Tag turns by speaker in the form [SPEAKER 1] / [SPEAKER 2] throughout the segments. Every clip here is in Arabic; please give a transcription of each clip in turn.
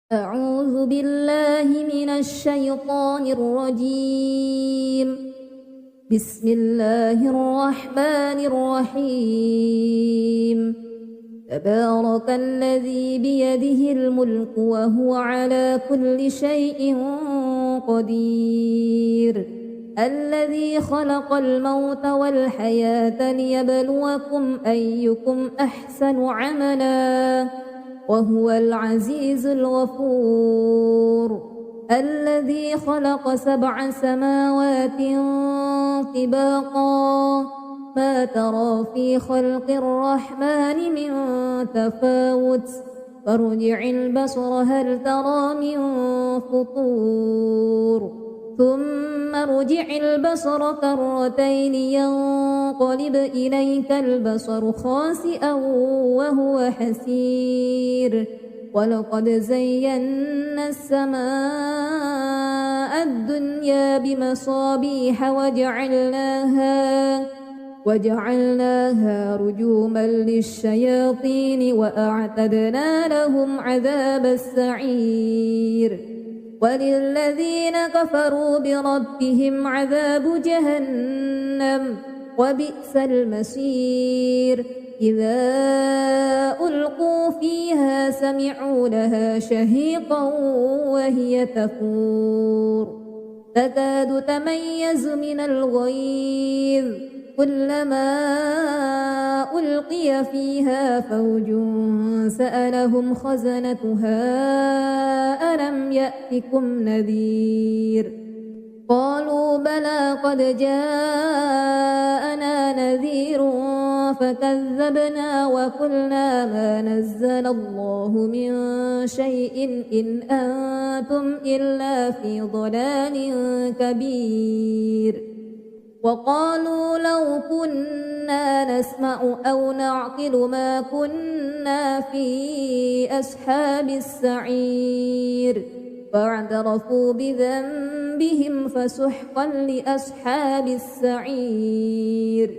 [SPEAKER 1] أعوذ بالله من الشيطان الرجيم. بسم الله الرحمن الرحيم. تبارك الذي بيده الملك وهو على كل شيء قدير. الذي خلق الموت والحياة ليبلوكم أيكم أحسن عملا وهو العزيز الغفور. الذي خلق 7 سماوات طباقا ما ترى في خلق الرحمن من تفاوت فارجع البصر هل ترى من فطور ثم ارجع البصر كرتين ينقلب إليك البصر خاسئا وهو حسير. ولقد زينا السماء الدنيا بمصابيح وجعلناها رجوما للشياطين وأعتدنا لهم عذاب السعير. وللذين كفروا بربهم عذاب جهنم وبئس المصير. إذا ألقوا فيها سمعوا لها شهيقا وهي تفور تكاد تميز من الغيظ كلما ألقي فيها فوج سألهم خزنتها ألم يأتكم نذير قالوا بلى قد جاءنا نذير فكذبنا وقلنا ما نزل الله من شيء إن أنتم إلا في ضلال كبير. وقالوا لو كنا نسمع أو نعقل ما كنا في أصحاب السعير فاعترفوا بذنبهم فسحقا لأصحاب السعير.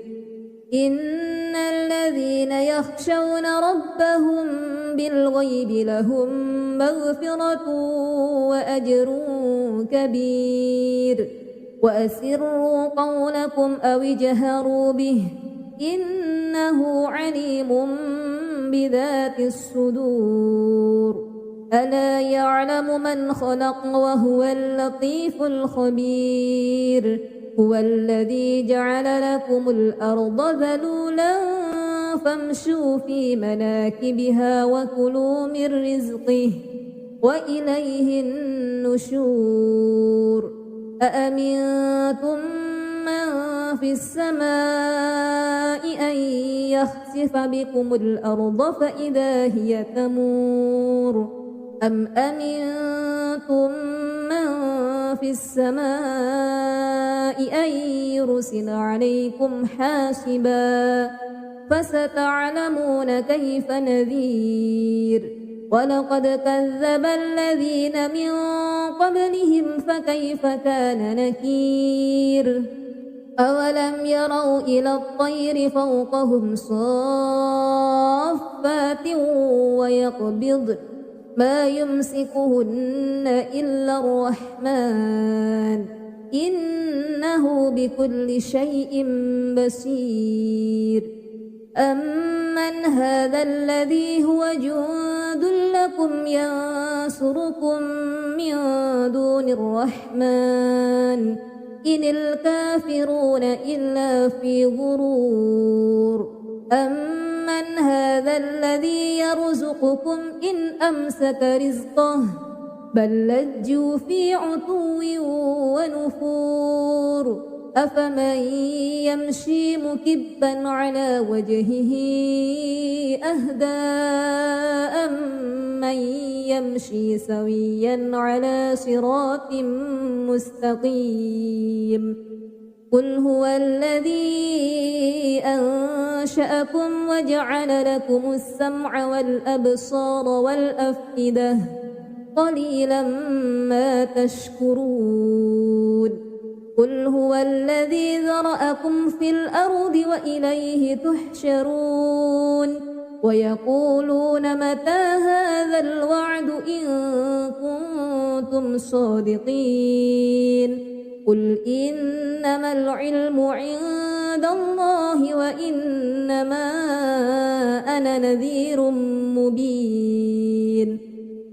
[SPEAKER 1] إن الذين يخشون ربهم بالغيب لهم مغفرة وأجر كبير. وأسروا قولكم أو اجهروا به إنه عليم بذات الصدور. ألا يعلم من خلق وهو اللطيف الخبير. هو الذي جعل لكم الأرض ذلولا فامشوا في مناكبها وكلوا من رزقه وإليه النشور. أأمنتم من في السماء أن يخسف بكم الأرض فإذا هي تمور أم أمنتم من في السماء أن يرسل عليكم حاسبا فستعلمون كيف نذير. ولقد كذب الذين من قبلهم فكيف كان نكير. أولم يروا إلى الطير فوقهم صافات ويقبضن ما يمسكهن إلا الرحمن إنه بكل شيء بصير. أمن هذا الذي هو جند لكم ينصركم من دون الرحمن إن الكافرون إلا في غرور. أمن هذا الذي يرزقكم إن أمسك رزقه بل لجوا في عتو ونفور. أفمن يمشي مكبا على وجهه أهدى أمن يمشي سويا على صراط مستقيم. قل هو الذي أنشأكم وجعل لكم السمع والأبصار والأفئدة قليلا ما تشكرون. قل هو الذي ذرأكم في الأرض وإليه تحشرون. ويقولون متى هذا الوعد إن كنتم صادقين قل إنما العلم عند الله وإنما أنا نذير مبين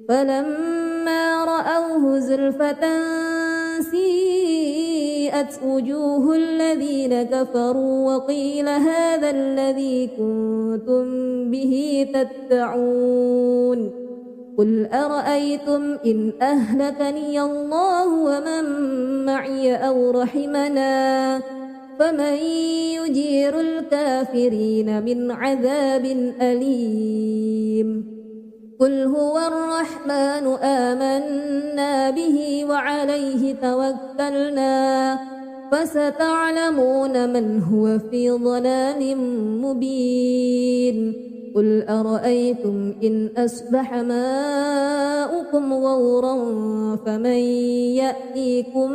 [SPEAKER 1] فلما رأوه زلفة سيئت وجوه الذين كفروا وقيل هذا الذي كنتم به تدعون قل أرأيتم إن أهلكني الله ومن معي أو رحمنا فمن يجير الكافرين من عذاب أليم قل هو الرحمن آمنا به وعليه توكلنا فستعلمون من هو في ضلال مبين قل أرأيتم إن أصبح ماؤكم غورا فمن يأتيكم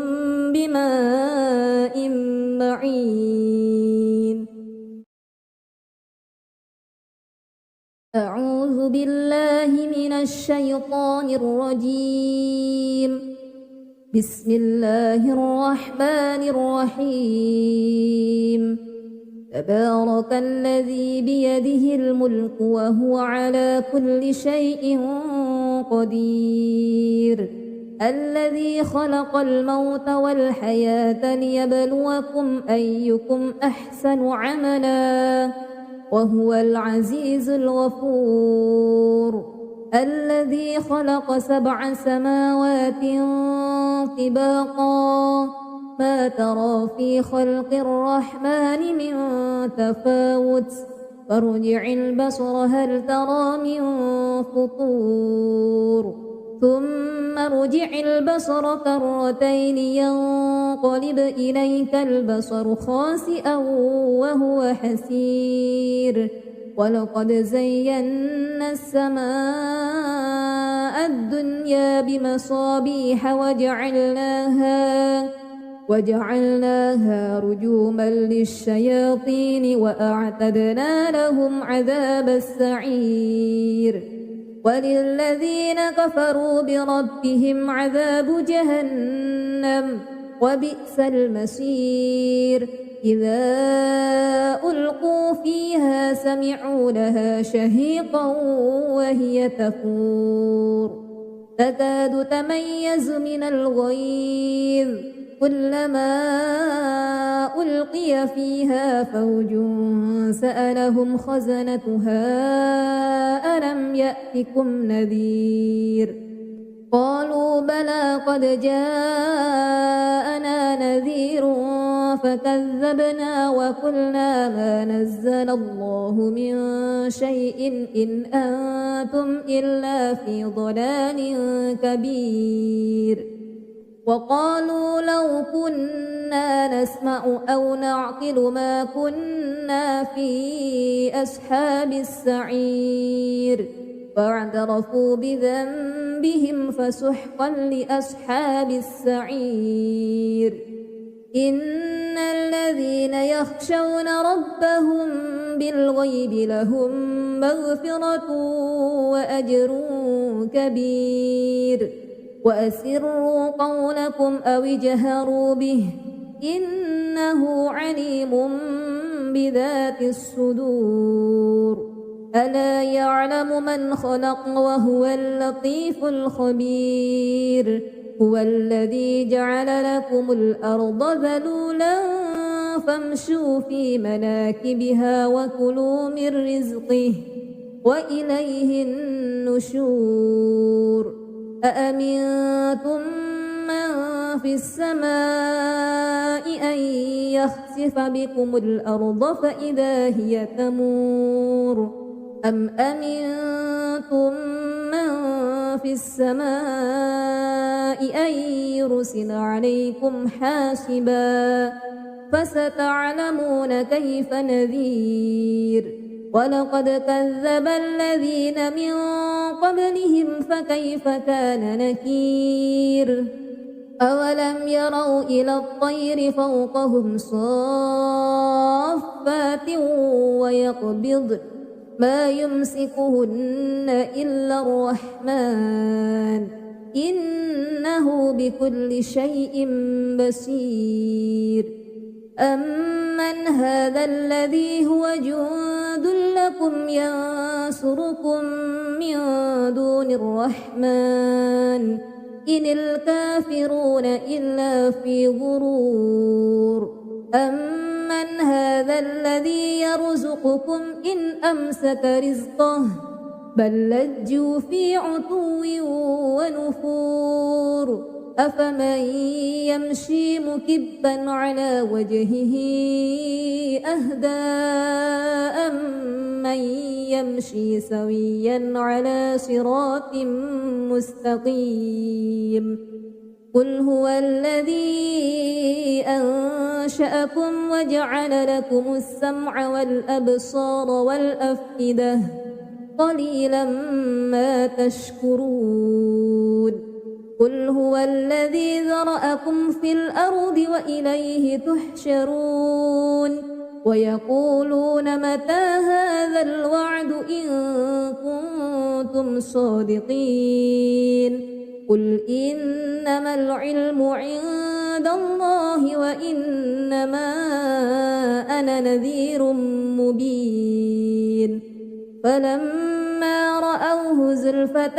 [SPEAKER 1] بماء معين أعوذ بالله من الشيطان الرجيم بسم الله الرحمن الرحيم تبارك الذي بيده الملك وهو على كل شيء قدير الذي خلق الموت والحياة ليبلوكم أيكم أحسن عملا وهو العزيز الغفور الذي خلق 7 سماوات طباقا ما ترى في خلق الرحمن من تفاوت فارجع البصر هل ترى من فطور ثم ارجع البصر كرتين ينقلب إليك البصر خاسئا وهو حسير ولقد زينا السماء الدنيا بمصابيح وجعلناها رجوما للشياطين وأعتدنا لهم عذاب السعير وللذين كفروا بربهم عذاب جهنم وبئس المصير إذا ألقوا فيها سمعوا لها شهيقا وهي تفور تكاد تميز من الغيظ كلما ألقي فيها فوج سألهم خزنتها ألم يأتكم نذير قالوا بلى قد جاءنا نذير فكذبنا وقلنا ما نزل الله من شيء إن أنتم إلا في ضلال كبير وقالوا لو كنا نسمع أو نعقل ما كنا في أصحاب السعير فاعترفوا بذنبهم فسحقا لأصحاب السعير إن الذين يخشون ربهم بالغيب لهم مغفرة وأجر كبير وأسروا قولكم أو اجهروا به إنه عليم بذات الصدور ألا يعلم من خلق وهو اللطيف الخبير هو الذي جعل لكم الأرض ذلولا فامشوا في مناكبها وكلوا من رزقه وإليه النشور أأمنتم من في السماء أن يخسف بكم الأرض فإذا هي تمور أم أمنتم من في السماء أن يرسل عليكم حاسبا فستعلمون كيف نذير ولقد كذب الذين من قبلهم فكيف كان نكير أولم يروا إلى الطير فوقهم صافات ما يمسكهن إلا الرحمن إنه بكل شيء بصير أمن هذا الذي هو جند لكم ينصركم من دون الرحمن إن الكافرون إلا في غرور أمن هذا الذي يرزقكم إن أمسك رزقه بل لجوا في عتو ونفور أفمن يمشي مكبا على وجهه أهدى أمن يمشي سويا على صراط مستقيم قل هو الذي أنشأكم وجعل لكم السمع والأبصار والأفئدة قليلا ما تشكرون قل هو الذي ذرأكم في الأرض وإليه تحشرون ويقولون متى هذا الوعد إن كنتم صادقين قل إنما العلم عند الله وإنما أنا نذير مبين فلما رأوه زلفة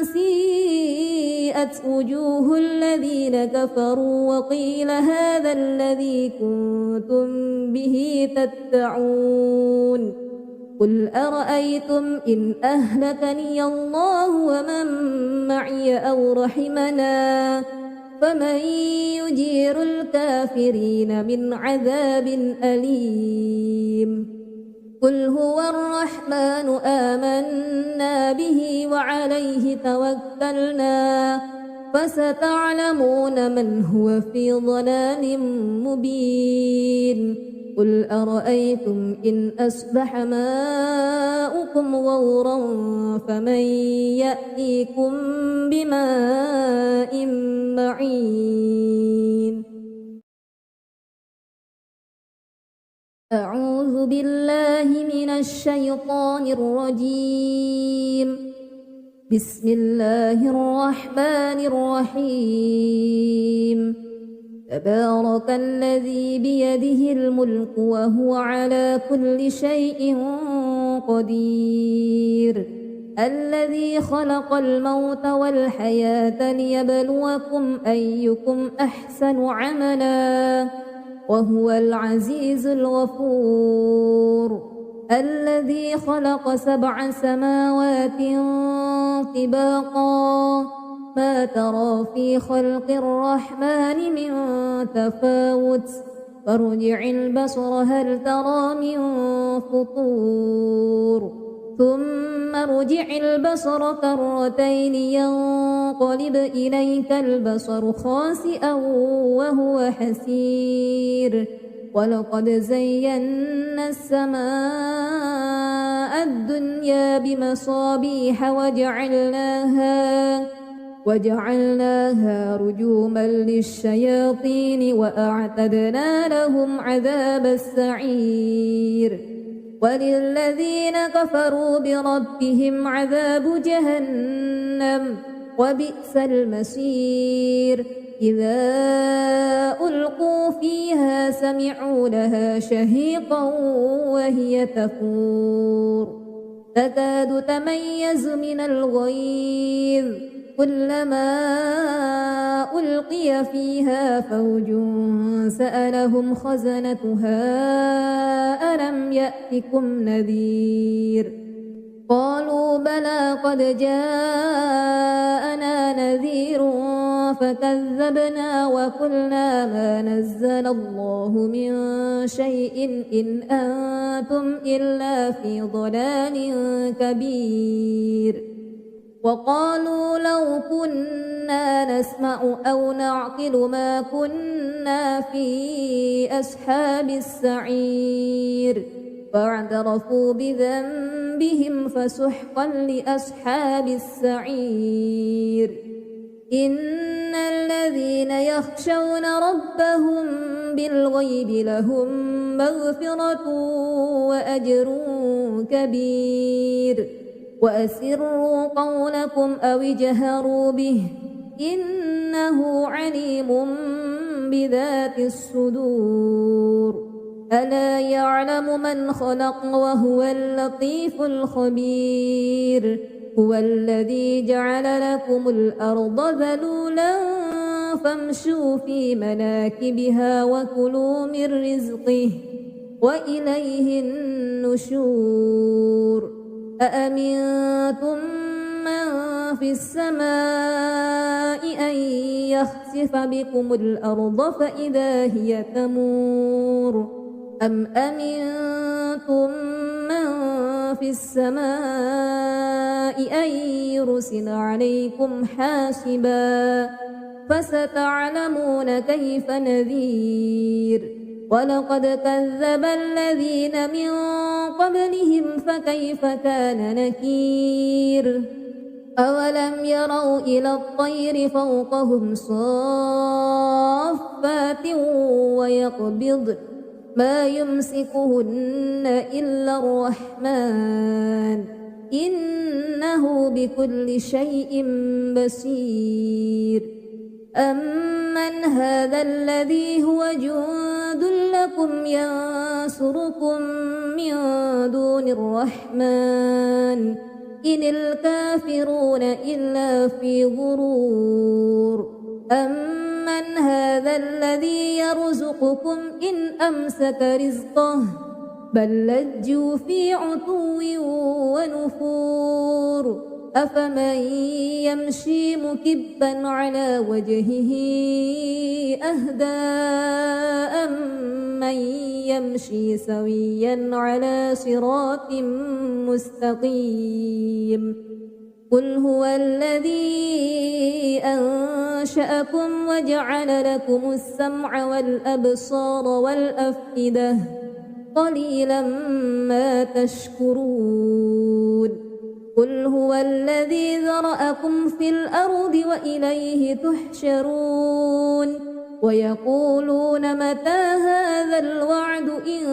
[SPEAKER 1] سيئت وجوه الذين كفروا وقيل هذا الذي كنتم به تدعون قل أرأيتم إن أهلكني الله ومن معي أو رحمنا فمن يجير الكافرين من عذاب أليم قل هو الرحمن آمنا به وعليه توكلنا فستعلمون من هو في ضلال مبين قل أرأيتم إن أصبح ماؤكم غورا فمن يأتيكم بماء معين أعوذ بالله من الشيطان الرجيم بسم الله الرحمن الرحيم تبارك الذي بيده الملك وهو على كل شيء قدير الذي خلق الموت والحياة ليبلوكم أيكم أحسن عملا وهو العزيز الغفور الذي خلق 7 سماوات طباقا ما ترى في خلق الرحمن من تفاوت فارجع البصر هل ترى من فطور ثم ارجع البصر كرتين ينقلب إليك البصر خاسئا وهو حسير ولقد زينا السماء الدنيا بمصابيح وجعلناها رجوما للشياطين وأعتدنا لهم عذاب السعير وللذين كفروا بربهم عذاب جهنم وبئس المصير إذا ألقوا فيها سمعوا لها شهيقا وهي تفور تكاد تميز من الغيظ كلما ألقي فيها فوج سألهم خزنتها ألم يأتكم نذير قالوا بلى قد جاءنا نذير فكذبنا وقلنا ما نزل الله من شيء إن أنتم إلا في ضلال كبير وقالوا لو كنا نسمع أو نعقل ما كنا في أصحاب السعير فاعترفوا بذنبهم فسحقا لأصحاب السعير إن الذين يخشون ربهم بالغيب لهم مغفرة وأجر كبير وأسروا قولكم أو اجهروا به إنه عليم بذات الصدور ألا يعلم من خلق وهو اللطيف الخبير هو الذي جعل لكم الأرض ذلولا فامشوا في مناكبها وكلوا من رزقه وإليه النشور أأمنتم من في السماء أن يخسف بكم الأرض فإذا هي تمور أم أمنتم من في السماء أن يرسل عليكم حاسبا فستعلمون كيف نذير ولقد كذب الذين من قبلهم فكيف كان نكير أولم يروا إلى الطير فوقهم صافات ويقبض ما يمسكهن إلا الرحمن إنه بكل شيء بصير أمن هذا الذي هو جند لكم ينصركم من دون الرحمن إن الكافرون إلا في غرور أمن هذا الذي يرزقكم إن أمسك رزقه بل لجوا في عتو ونفور أفمن يمشي مكبا على وجهه أهدى أمن يمشي سويا على صراط مستقيم قل هو الذي أنشأكم وجعل لكم السمع والأبصار والأفئدة قليلا ما تشكرون قل هو الذي ذرأكم في الأرض وإليه تحشرون ويقولون متى هذا الوعد إن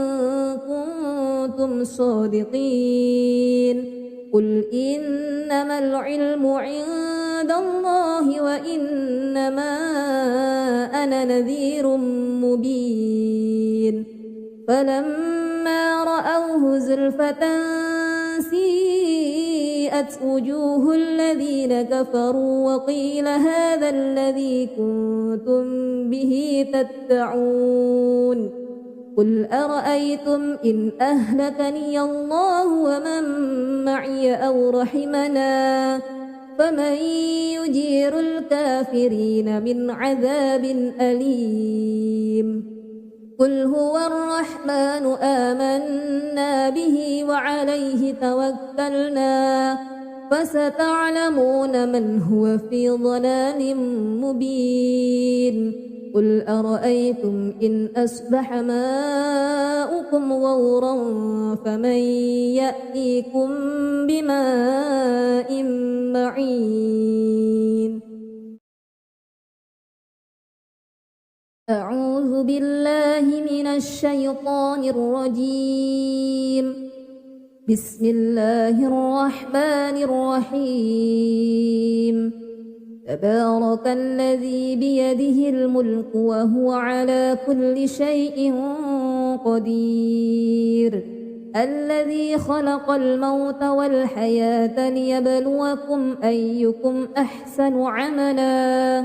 [SPEAKER 1] كنتم صادقين قل إنما العلم عند الله وإنما أنا نذير مبين فلما رأوه زلفة سيئت وجوه الذين كفروا وقيل هذا الذي كنتم به تدعون قل أرأيتم إن أهلكني الله ومن معي أو رحمنا فمن يجير الكافرين من عذاب أليم قل هو الرحمن آمنا به وعليه توكلنا فستعلمون من هو في ضلال مبين قل أرأيتم إن أصبح ماؤكم غورا فمن يأتيكم بماء معين أعوذ بالله من الشيطان الرجيم بسم الله الرحمن الرحيم تبارك الذي بيده الملك وهو على كل شيء قدير الذي خلق الموت والحياة ليبلوكم أيكم أحسن عملا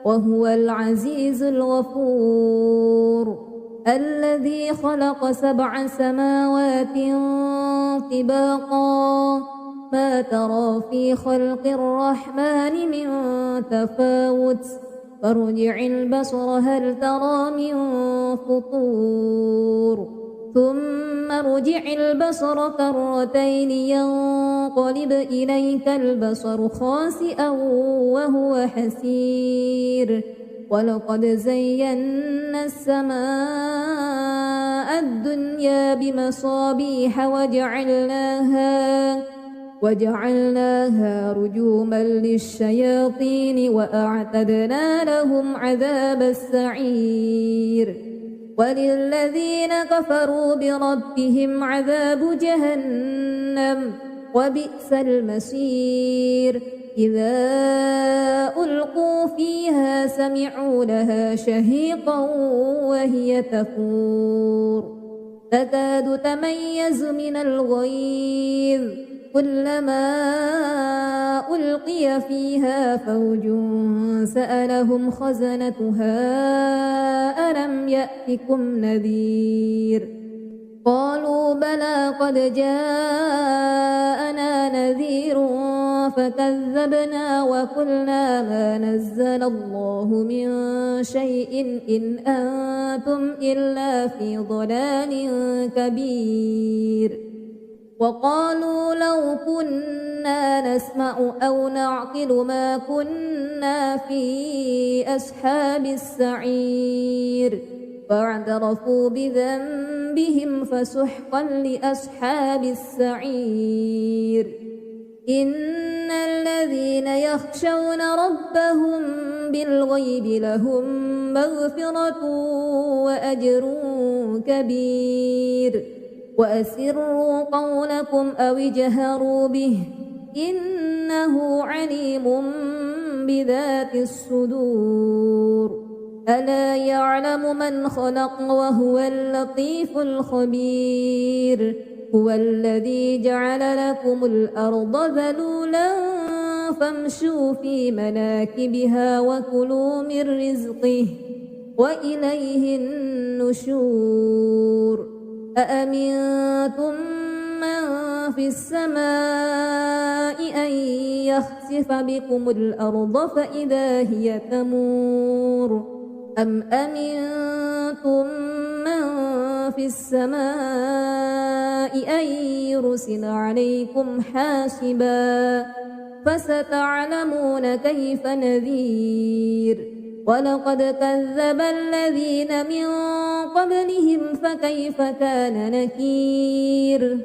[SPEAKER 1] وهو العزيز الغفور الذي خلق 7 سماوات طباقا ما ترى في خلق الرحمن من تفاوت فارجع البصر هل ترى من فطور ثم ارجع البصر كرتين ينقلب إليك البصر خاسئا وهو حسير ولقد زينا السماء الدنيا بمصابيح وجعلناها رجوما للشياطين وأعتدنا لهم عذاب السعير وللذين كفروا بربهم عذاب جهنم وبئس المصير إذا ألقوا فيها سمعوا لها شهيقا وهي تفور تكاد تميز من الغيظ كلما ألقي فيها فوج سألهم خزنتها ألم يأتكم نذير قالوا بلى قد جاءنا نذير فكذبنا وقلنا ما نزل الله من شيء إن أنتم إلا في ضلال كبير وقالوا لو كنا نسمع أو نعقل ما كنا في أصحاب السعير فاعترفوا بذنبهم فسحقا لأصحاب السعير إن الذين يخشون ربهم بالغيب لهم مغفرة وأجر كبير وأسروا قولكم أو اجهروا به إنه عليم بذات الصدور ألا يعلم من خلق وهو اللطيف الخبير هو الذي جعل لكم الأرض ذلولا فامشوا في مناكبها وكلوا من رزقه وإليه النشور أأمنتم من في السماء أن يخسف بكم الأرض فإذا هي تمور أم أمنتم من في السماء أن يرسل عليكم حاسبا فستعلمون كيف نذير ولقد كذب الذين من قبلهم فكيف كان نكير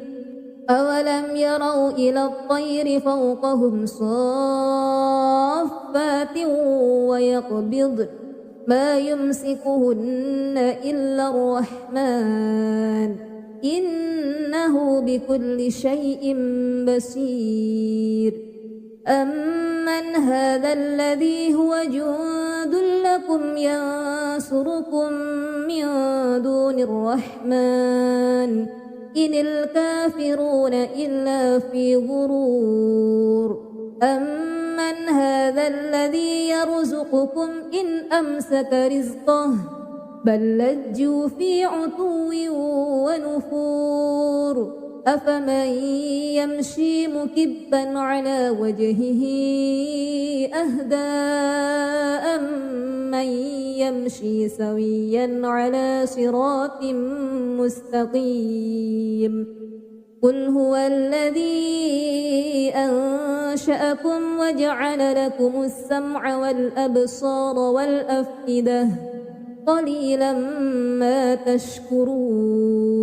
[SPEAKER 1] أولم يروا إلى الطير فوقهم صافات ويقبضن ما يمسكهن إلا الرحمن إنه بكل شيء بصير أمن هذا الذي هو جند لكم ينصركم من دون الرحمن إن الكافرون إلا في غرور أمن هذا الذي يرزقكم إن أمسك رزقه بل لجوا في عتو ونفور أفمن يمشي مكبا على وجهه أهدى أمن يمشي سويا على صراط مستقيم قل هو الذي أنشأكم وجعل لكم السمع والأبصار والأفئدة قليلا ما تشكرون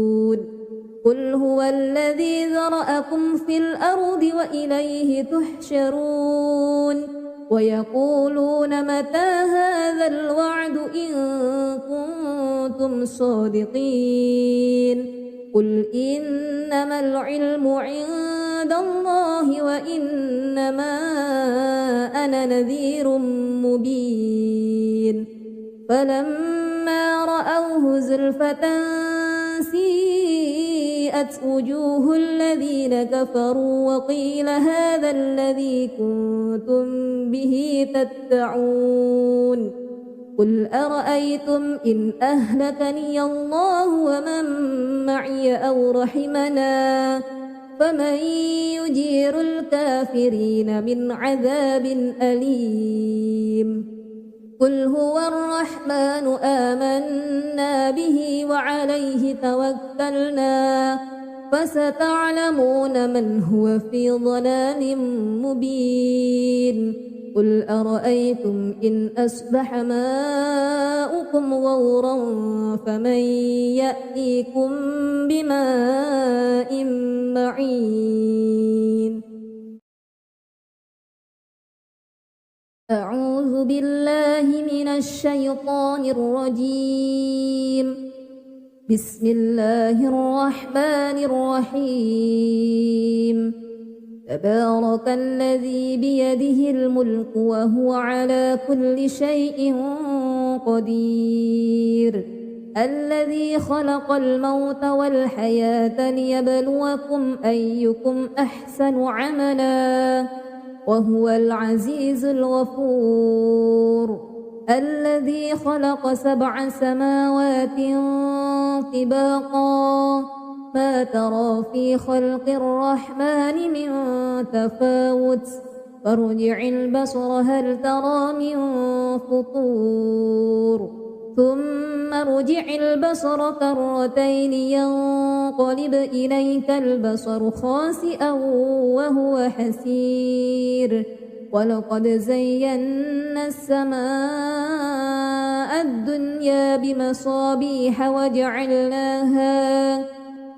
[SPEAKER 1] قل هو الذي ذرأكم في الأرض وإليه تحشرون ويقولون متى هذا الوعد إن كنتم صادقين قل إنما العلم عند الله وإنما أنا نذير مبين فلما رأوه زلفة سيئت وجوه الذين كفروا وقيل هذا الذي كنتم به تدعون قل أرأيتم إن أهلكني الله ومن معي أو رحمنا فمن يجير الكافرين من عذاب أليم قل هو الرحمن آمنا به وعليه توكلنا فستعلمون من هو في ضلال مبين قل أرأيتم إن أصبح ماؤكم غورا فمن يأتيكم بماء معين أعوذ بالله من الشيطان الرجيم بسم الله الرحمن الرحيم تبارك الذي بيده الملك وهو على كل شيء قدير الذي خلق الموت والحياة ليبلوكم أيكم أحسن عملا وهو العزيز الغفور الذي خلق 7 سماوات طباقا ما ترى في خلق الرحمن من تفاوت فارجع البصر هل ترى من فطور ثم ارجع البصر كرتين ينقلب إليك البصر خاسئا وهو حسير ولقد زينا السماء الدنيا بمصابيح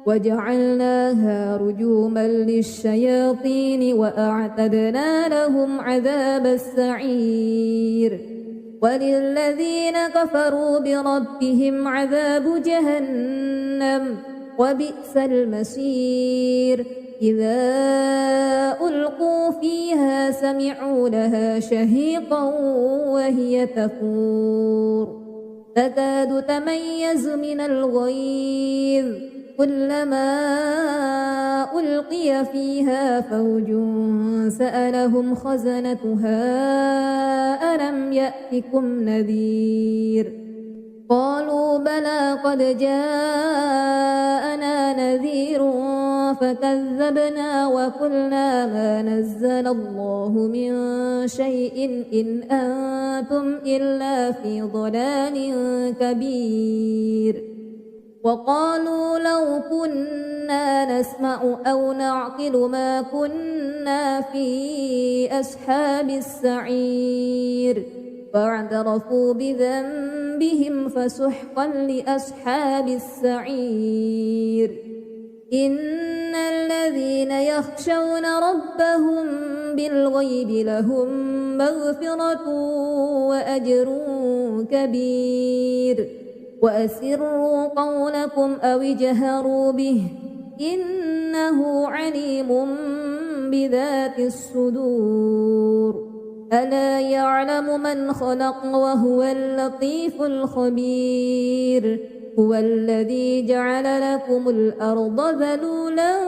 [SPEAKER 1] وجعلناها رجوما للشياطين وأعتدنا لهم عذاب السعير وللذين كفروا بربهم عذاب جهنم وبئس المصير إذا ألقوا فيها سمعوا لها شهيقا وهي تفور تكاد تميز من الغيظ كلما ألقي فيها فوج سألهم خزنتها ألم يأتكم نذير قالوا بلى قد جاءنا نذير فكذبنا وقلنا ما نزل الله من شيء إن أنتم إلا في ضلال كبير وقالوا لو كنا نسمع أو نعقل ما كنا في أصحاب السعير فاعترفوا بذنبهم فسحقا لأصحاب السعير إن الذين يخشون ربهم بالغيب لهم مغفرة وأجر كبير وأسروا قولكم أو اجهروا به إنه عليم بذات الصدور ألا يعلم من خلق وهو اللطيف الخبير هو الذي جعل لكم الأرض ذلولا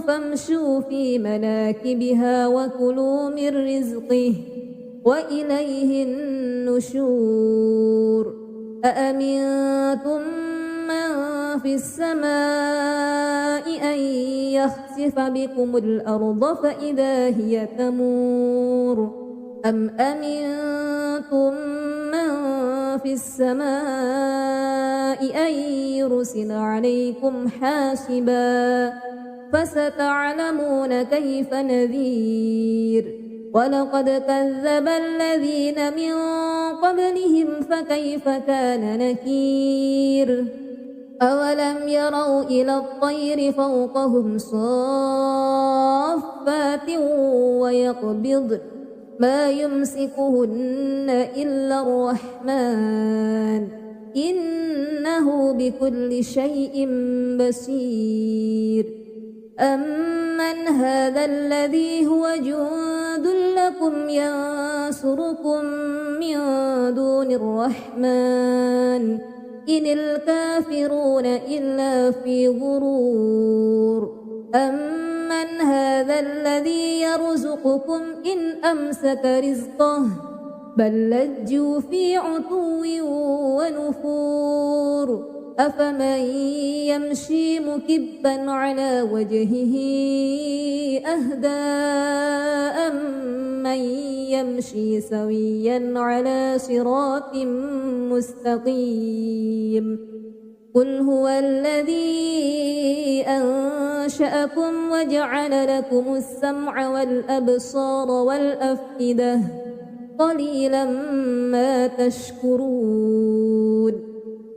[SPEAKER 1] فامشوا في مناكبها وكلوا من رزقه وإليه النشور أأمنتم من في السماء أن يخسف بكم الأرض فإذا هي تمور أم أمنتم من في السماء أن يرسل عليكم حاسبا فستعلمون كيف نذير ولقد كذب الذين من قبلهم فكيف كان نكير أولم يروا إلى الطير فوقهم صافات ويقبضن ما يمسكهن إلا الرحمن إنه بكل شيء بصير أمن هذا الذي هو جند لكم ينصركم من دون الرحمن إن الكافرون إلا في غرور أمن هذا الذي يرزقكم إن أمسك رزقه بل لجوا في عتو ونفور أفمن يمشي مكبا على وجهه أهدى أمن يمشي سويا على صراط مستقيم قل هو الذي أنشأكم وجعل لكم السمع والأبصار والأفئدة قليلا ما تشكرون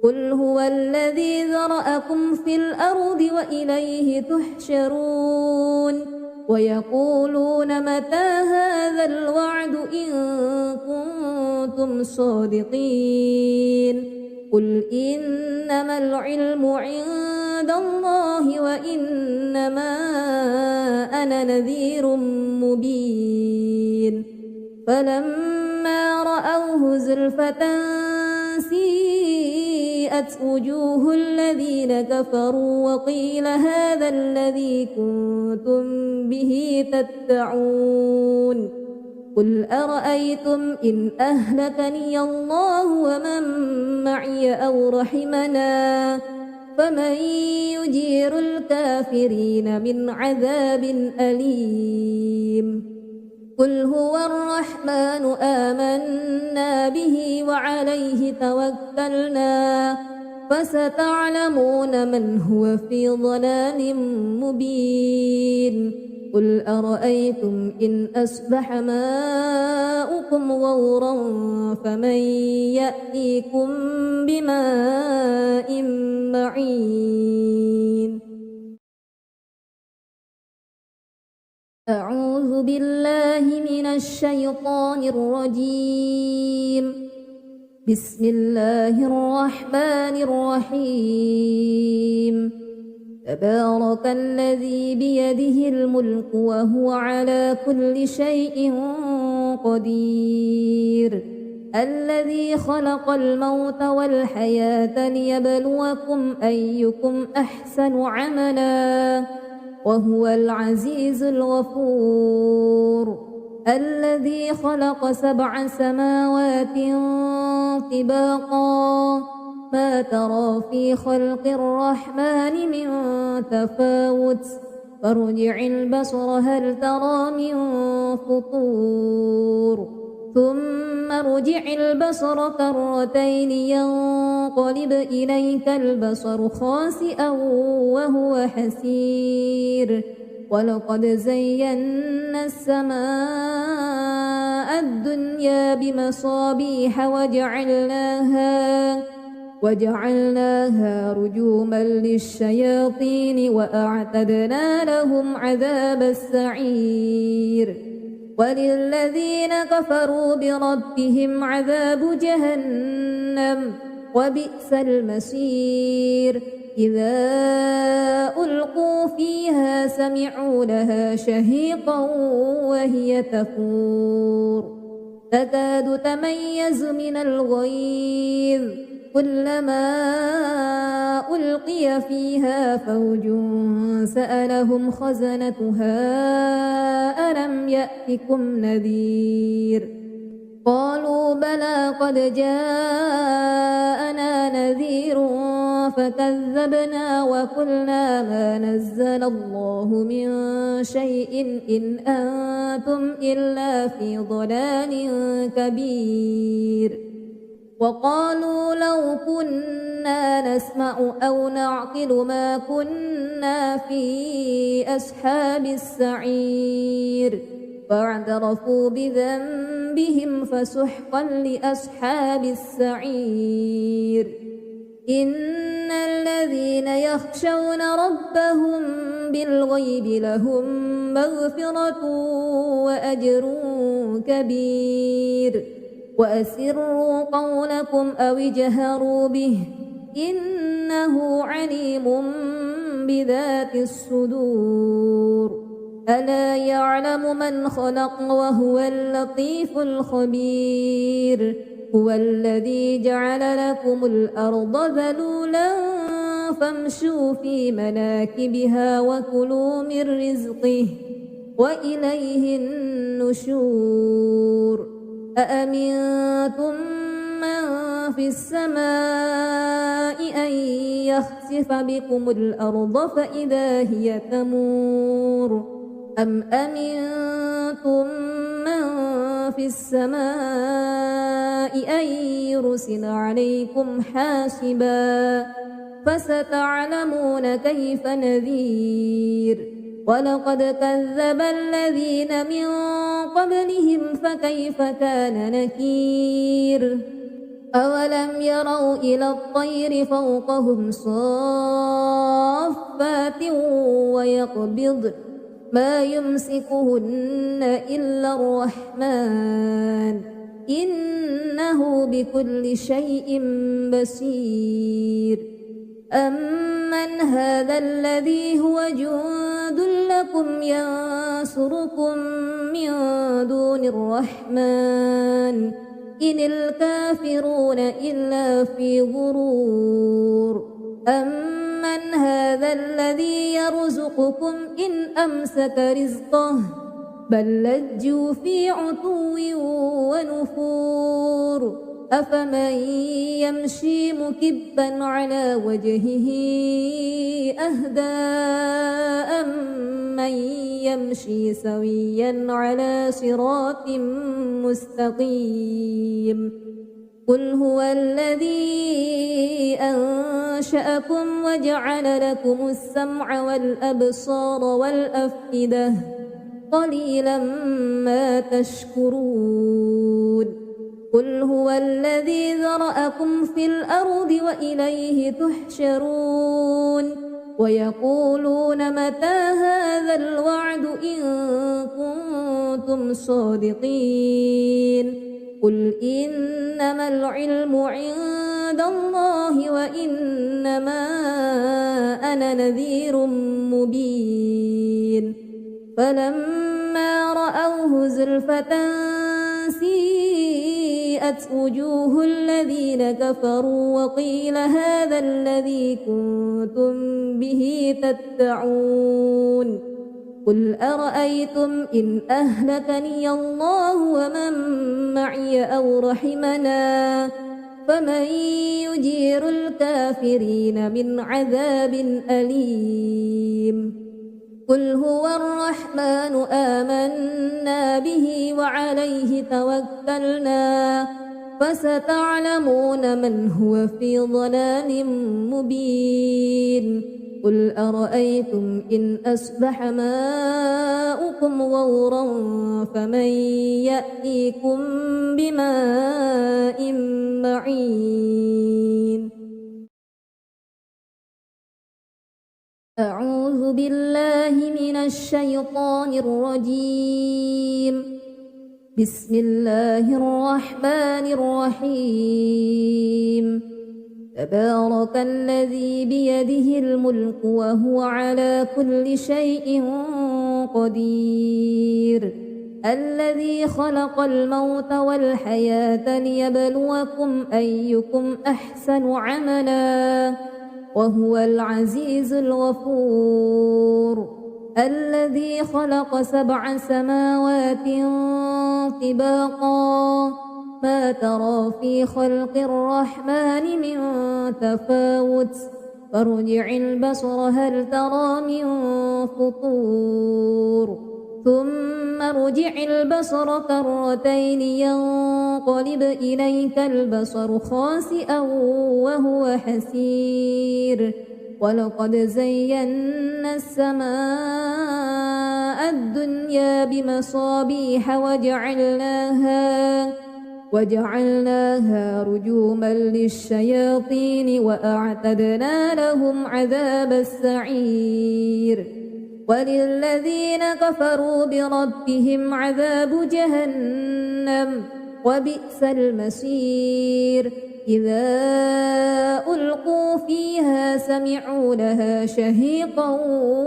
[SPEAKER 1] قل هو الذي ذرأكم في الأرض وإليه تحشرون ويقولون متى هذا الوعد إن كنتم صادقين قل إنما العلم عند الله وإنما أنا نذير مبين فلما رأوه زلفة سيئت وجوه الذين كفروا وقيل هذا الذي كنتم به تدعون قل أرأيتم إن أهلكني الله ومن معي أو رحمنا فمن يجير الكافرين من عذاب أليم قل هو الرحمن آمنا به وعليه توكلنا فستعلمون من هو في ضلال مبين قل أرأيتم إن أصبح ماؤكم غورا فمن يأتيكم بماء معين أعوذ بالله من الشيطان الرجيم بسم الله الرحمن الرحيم تبارك الذي بيده الملك وهو على كل شيء قدير الذي خلق الموت والحياة ليبلوكم أيكم أحسن عملا وهو العزيز الغفور الذي خلق 7 سماوات طباقا ما ترى في خلق الرحمن من تفاوت فارجع البصر هل ترى من فطور ثم ارجع البصر كرتين ينقلب إليك البصر خاسئا وهو حسير ولقد زينا السماء الدنيا بمصابيح وجعلناها رجوما للشياطين وأعتدنا لهم عذاب السعير وللذين كفروا بربهم عذاب جهنم وبئس المصير إذا ألقوا فيها سمعوا لها شهيقا وهي تفور تكاد تميز من الغيظ كلما ألقي فيها فوج سألهم خزنتها ألم يأتكم نذير قالوا بلى قد جاءنا نذير فكذبنا وقلنا ما نزل الله من شيء إن أنتم إلا في ضلال كبير وقالوا لو كنا نسمع أو نعقل ما كنا في أصحاب السعير فاعترفوا بذنبهم فسحقا لأصحاب السعير إن الذين يخشون ربهم بالغيب لهم مغفرة وأجر كبير وأسروا قولكم أو اجهروا به إنه عليم بذات الصدور ألا يعلم من خلق وهو اللطيف الخبير هو الذي جعل لكم الأرض ذلولا فامشوا في مناكبها وكلوا من رزقه وإليه النشور أأمنتم من في السماء أن يخسف بكم الأرض فإذا هي تمور أم أمنتم من في السماء أن يرسل عليكم حاسبا فستعلمون كيف نذير ولقد كذب الذين من قبلهم فكيف كان نكير أولم يروا إلى الطير فوقهم صافات ويقبضن ما يمسكهن إلا الرحمن إنه بكل شيء بصير أمن هذا الذي هو جند لكم ينصركم من دون الرحمن إن الكافرون إلا في غرور أمن هذا الذي يرزقكم إن أمسك رزقه بل لجوا في عتو ونفور أفمن يمشي مكبا على وجهه أهدى أمن يمشي سويا على صراط مستقيم قل هو الذي أنشأكم وجعل لكم السمع والأبصار والأفئدة قليلا ما تشكرون قل هو الذي ذرأكم في الأرض وإليه تحشرون ويقولون متى هذا الوعد إن كنتم صادقين قل إنما العلم عند الله وإنما أنا نذير مبين فلما رأوه زلفة سيئت وجوه الذين كفروا وقيل هذا الذي كنتم به تدعون قل أرأيتم إن أهلكني الله ومن معي أو رحمنا فمن يجير الكافرين من عذاب أليم قل هو الرحمن آمنا به وعليه توكلنا فستعلمون من هو في ضلال مبين قل أرأيتم إن أصبح ماؤكم غورا فمن يأتيكم بماء معين أعوذ بالله من الشيطان الرجيم بسم الله الرحمن الرحيم تبارك الذي بيده الملك وهو على كل شيء قدير الذي خلق الموت والحياة ليبلوكم أيكم أحسن عملا وهو العزيز الغفور الذي خلق 7 سماوات طباقا ما ترى في خلق الرحمن من تفاوت فارجع البصر هل ترى من فطور ثم ارجع البصر كرتين ينقلب إليك البصر خاسئا وهو حسير ولقد زينا السماء الدنيا بمصابيح وجعلناها رجوما للشياطين وأعتدنا لهم عذاب السعير وللذين كفروا بربهم عذاب جهنم وبئس المصير إذا ألقوا فيها سمعوا لها شهيقا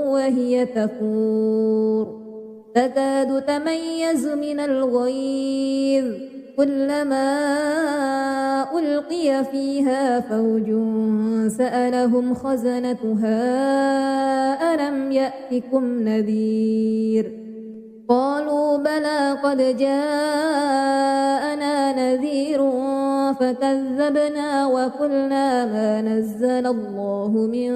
[SPEAKER 1] وهي تفور تكاد تميز من الغيظ كلما ألقي فيها فوج سألهم خزنتها ألم يأتكم نذير قالوا بلى قد جاءنا نذير فكذبنا وقلنا ما نزل الله من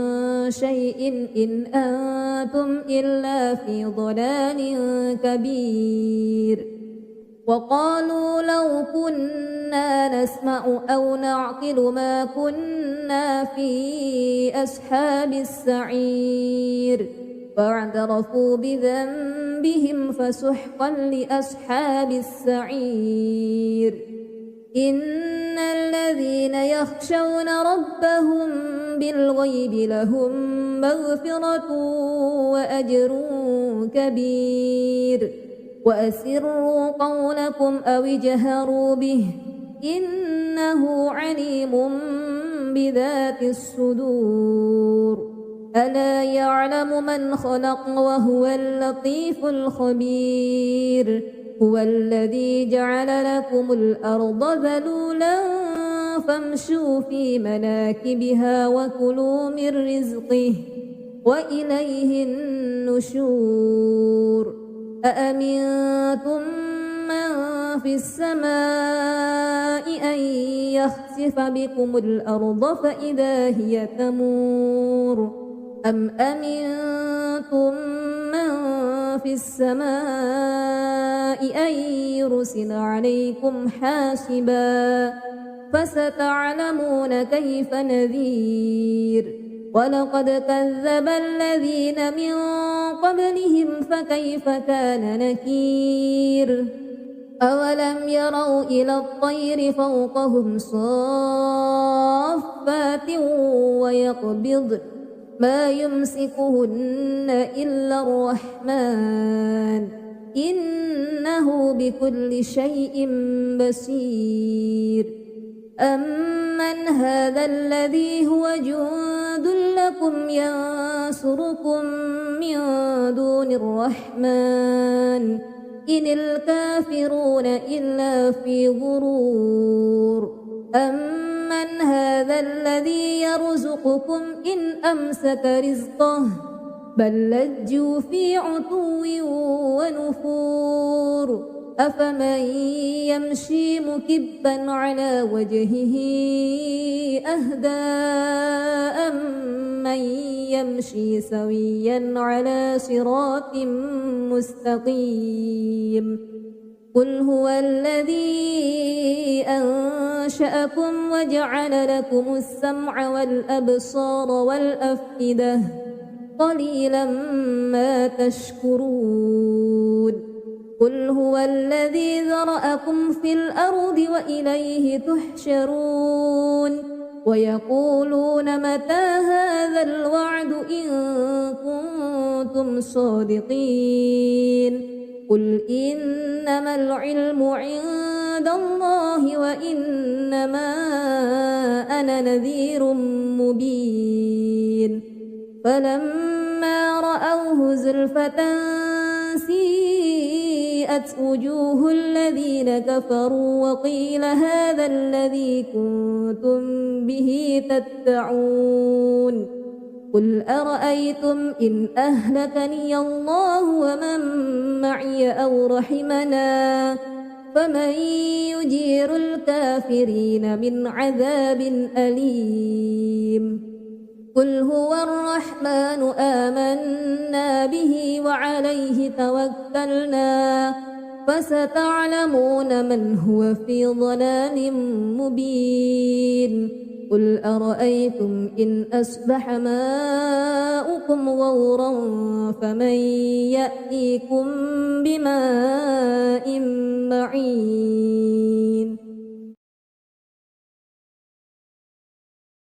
[SPEAKER 1] شيء إن أنتم إلا في ضلال كبير وقالوا لو كنا نسمع أو نعقل ما كنا في أصحاب السعير فاعترفوا بذنبهم فسحقا لأصحاب السعير إن الذين يخشون ربهم بالغيب لهم مغفرة وأجر كبير وأسروا قولكم أو اجهروا به إن إنه عليم بذات الصدور ألا يعلم من خلق وهو اللطيف الخبير هو الذي جعل لكم الأرض ذلولا فامشوا في مناكبها وكلوا من رزقه وإليه النشور أأمنتم من في السماء أن يخسف بكم الأرض فإذا هي تمور أم أمنتم من في السماء أن يرسل عليكم حاسبا فستعلمون كيف نذير ولقد كذب الذين من قبلهم فكيف كان نكير أولم يروا إلى الطير فوقهم صافات ويقبضن ما يمسكهن إلا الرحمن إنه بكل شيء بصير أمن هذا الذي هو جند لكم ينصركم من دون الرحمن إن الكافرون إلا في غرور أمن هذا الذي يرزقكم إن أمسك رزقه بل لجوا في عتو ونفور أفمن يمشي مكبا على وجهه أهدى أمن يمشي سويا على صراط مستقيم قل هو الذي أنشأكم وجعل لكم السمع والأبصار والأفئدة قليلا ما تشكرون قل هو الذي ذرأكم في الأرض وإليه تحشرون ويقولون متى هذا الوعد إن كنتم صادقين قل إنما العلم عند الله وإنما أنا نذير مبين فلما رأوه زلفة سيئت وجوه الذين كفروا وقيل هذا الذي كنتم به تدعون قل أرأيتم إن أهلكني الله ومن معي أو رحمنا فمن يجير الكافرين من عذاب أليم قل هو الرحمن آمنا به وعليه توكلنا فستعلمون من هو في ضلال مبين قل أرأيتم إن أصبح ماؤكم غورا فمن يأتيكم بماء معين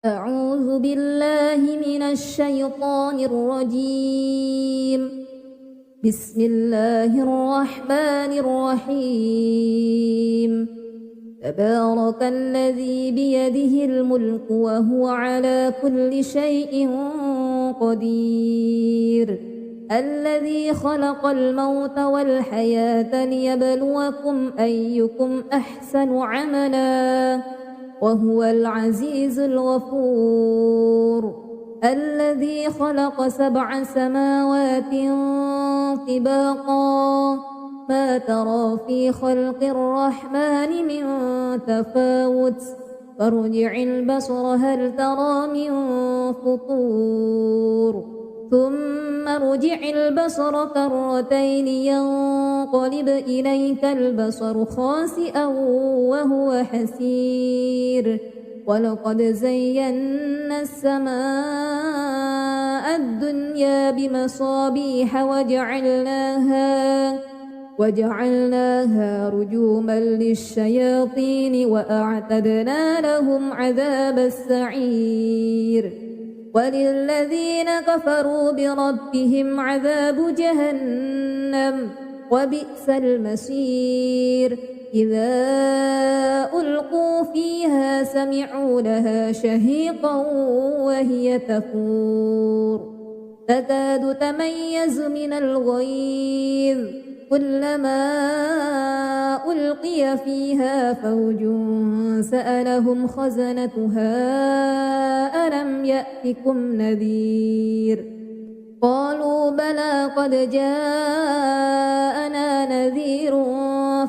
[SPEAKER 1] أعوذ بالله من الشيطان الرجيم بسم الله الرحمن الرحيم تبارك الذي بيده الملك وهو على كل شيء قدير الذي خلق الموت والحياة ليبلوكم أيكم أحسن عملا وهو العزيز الغفور الذي خلق 7 سماوات طباقا ما ترى في خلق الرحمن من تفاوت فارجع البصر هل ترى من فطور ثم ارجع البصر كرتين ينقلب إليك البصر خاسئا وهو حسير ولقد زينا السماء الدنيا بمصابيح وجعلناها رجوما للشياطين وأعتدنا لهم عذاب السعير وللذين كفروا بربهم عذاب جهنم وبئس المصير إذا ألقوا فيها سمعوا لها شهيقا وهي تفور تكاد تميز من الغيظ كلما ألقي فيها فوج سألهم خزنتها ألم يأتكم نذير قالوا بلى قد جاءنا نذير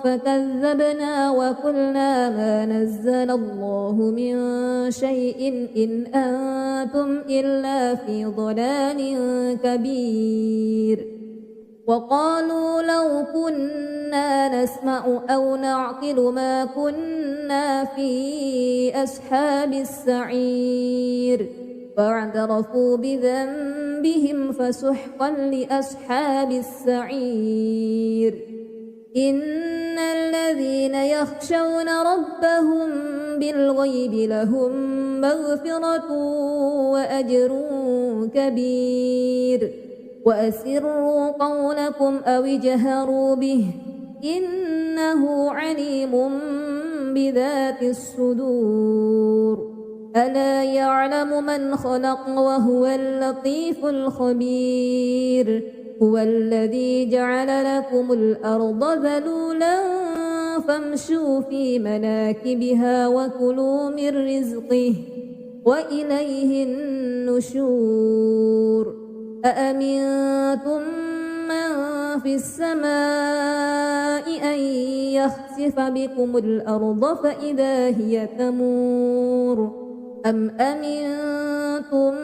[SPEAKER 1] فكذبنا وقلنا ما نزل الله من شيء إن أنتم إلا في ضلال كبير وقالوا لو كنا نسمع أو نعقل ما كنا في أصحاب السعير فاعترفوا بذنبهم فسحقا لأصحاب السعير إن الذين يخشون ربهم بالغيب لهم مغفرة وأجر كبير وأسروا قولكم أو اجهروا به إنه عليم بذات الصدور ألا يعلم من خلق وهو اللطيف الخبير هو الذي جعل لكم الأرض ذلولا فامشوا في مناكبها وكلوا من رزقه وإليه النشور أأمنتم من في السماء أن يخسف بكم الأرض فإذا هي تمور أم أمنتم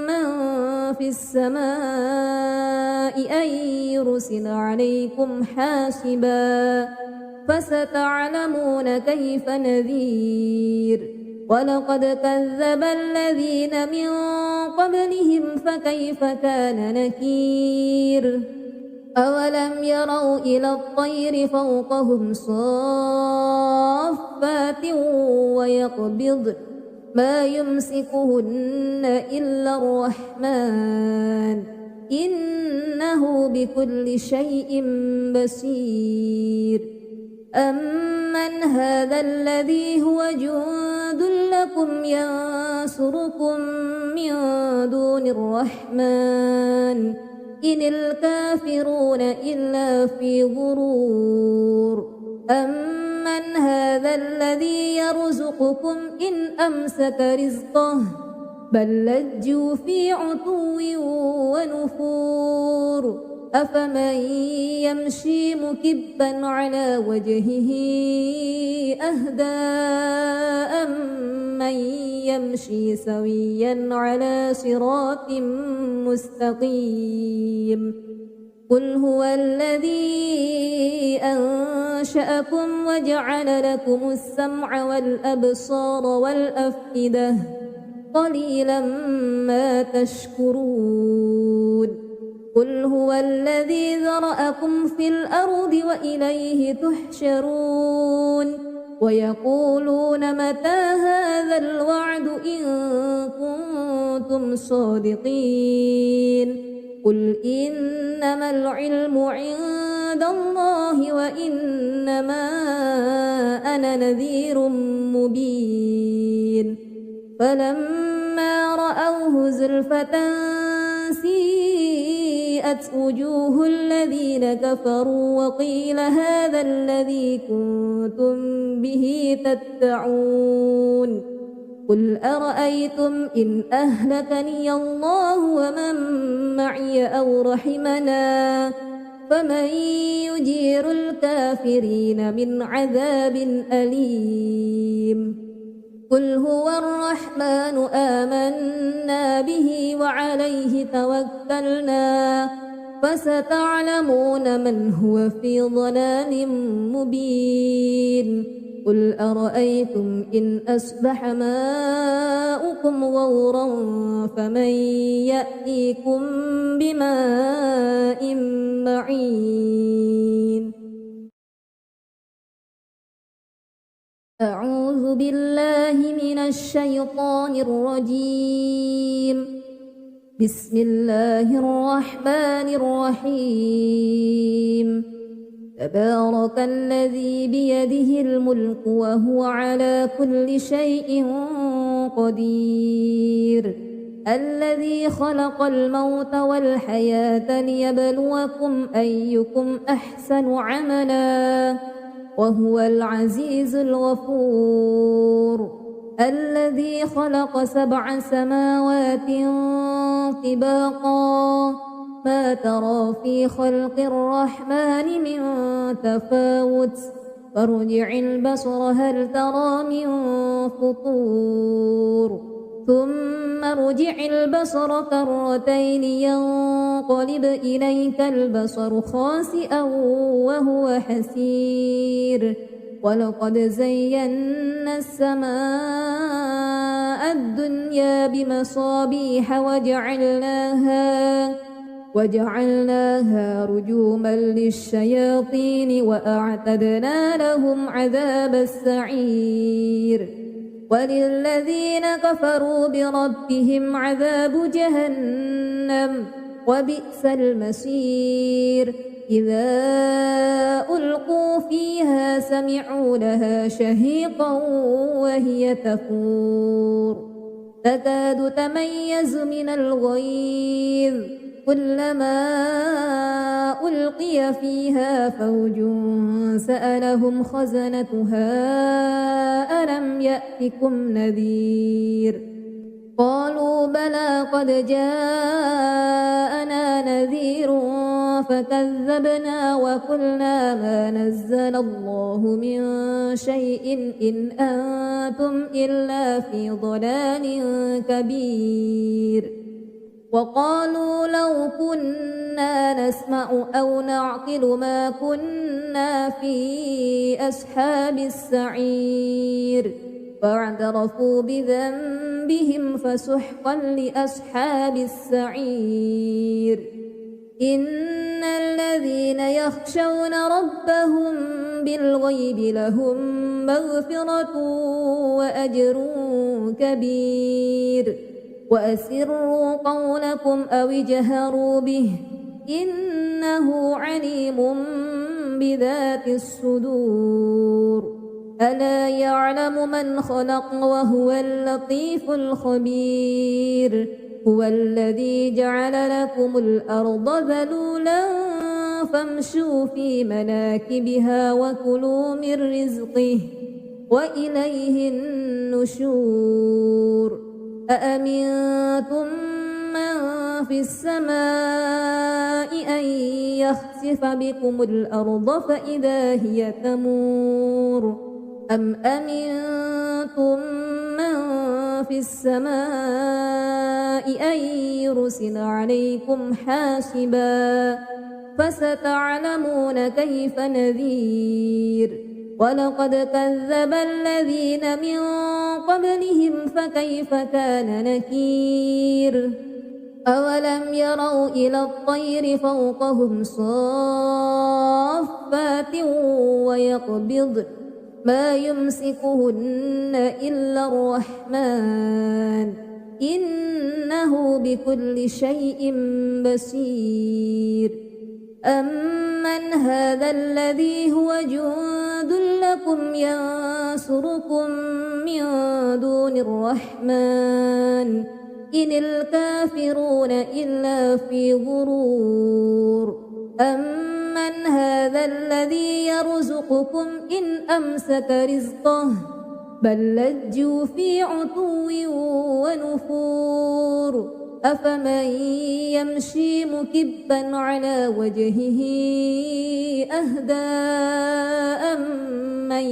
[SPEAKER 1] من في السماء أن يرسل عليكم حاسبا فستعلمون كيف نذير ولقد كذب الذين من قبلهم فكيف كان نكير أولم يروا إلى الطير فوقهم صافات ويقبض ما يمسكهن إلا الرحمن إنه بكل شيء بصير أمن هذا الذي هو جند لكم ينصركم من دون الرحمن إن الكافرون إلا في غرور أمن هذا الذي يرزقكم إن أمسك رزقه بل لجوا في عتو ونفور أفمن يمشي مكبا على وجهه أهدى أمن يمشي سويا على صراط مستقيم قل هو الذي أنشأكم وجعل لكم السمع والأبصار والأفئدة قليلا ما تشكرون قل هو الذي ذرأكم في الأرض وإليه تحشرون ويقولون متى هذا الوعد إن كنتم صادقين قل إنما العلم عند الله وإنما أنا نذير مبين فلما رأوه زلفة سيئت وجوه الذين كفروا وقيل هذا الذي كنتم به تدعون قل أرأيتم إن أهلكني الله ومن معي أو رحمنا فمن يجير الكافرين من عذاب أليم قل هو الرحمن آمنا به وعليه توكلنا فستعلمون من هو في ضلال مبين قل أرأيتم إن أصبح ماؤكم غورا فمن يأتيكم بماء معين أعوذ بالله من الشيطان الرجيم بسم الله الرحمن الرحيم تبارك الذي بيده الملك وهو على كل شيء قدير الذي خلق الموت والحياة ليبلوكم أيكم أحسن عملا وهو العزيز الغفور الذي خلق 7 سماوات طباقا ما ترى في خلق الرحمن من تفاوت فارجع البصر هل ترى من فطور ثم ارجع البصر كرتين ينقلب إليك البصر خاسئا وهو حسير ولقد زينا السماء الدنيا بمصابيح وجعلناها رجوما للشياطين وأعتدنا لهم عذاب السعير وللذين كفروا بربهم عذاب جهنم وبئس المصير إذا ألقوا فيها سمعوا لها شهيقا وهي تفور تكاد تميز من الغيظ كلما ألقي فيها فوج سألهم خزنتها ألم يأتكم نذير قالوا بلى قد جاءنا نذير فكذبنا وقلنا ما نزل الله من شيء إن أنتم إلا في ضلال كبير وقالوا لو كنا نسمع أو نعقل ما كنا في أصحاب السعير فاعترفوا بذنبهم فسحقا لأصحاب السعير إن الذين يخشون ربهم بالغيب لهم مغفرة وأجر كبير وأسروا قولكم أو اجهروا به إنه عليم بذات الصدور ألا يعلم من خلق وهو اللطيف الخبير هو الذي جعل لكم الأرض ذلولا فامشوا في مناكبها وكلوا من رزقه وإليه النشور أأمنتم من في السماء أن يخسف بكم الأرض فإذا هي تمور أم أمنتم من في السماء أن يرسل عليكم حاسبا فستعلمون كيف نذير ولقد كذب الذين من قبلهم فكيف كان نكير أولم يروا إلى الطير فوقهم صافات ويقبض ما يمسكهن إلا الرحمن إنه بكل شيء بصير أمن هذا الذي هو جند لكم ينصركم من دون الرحمن إن الكافرون إلا في غرور أمن هذا الذي يرزقكم إن أمسك رزقه بل لجوا في عتو ونفور أفمن يمشي مكبا على وجهه أهدى أمن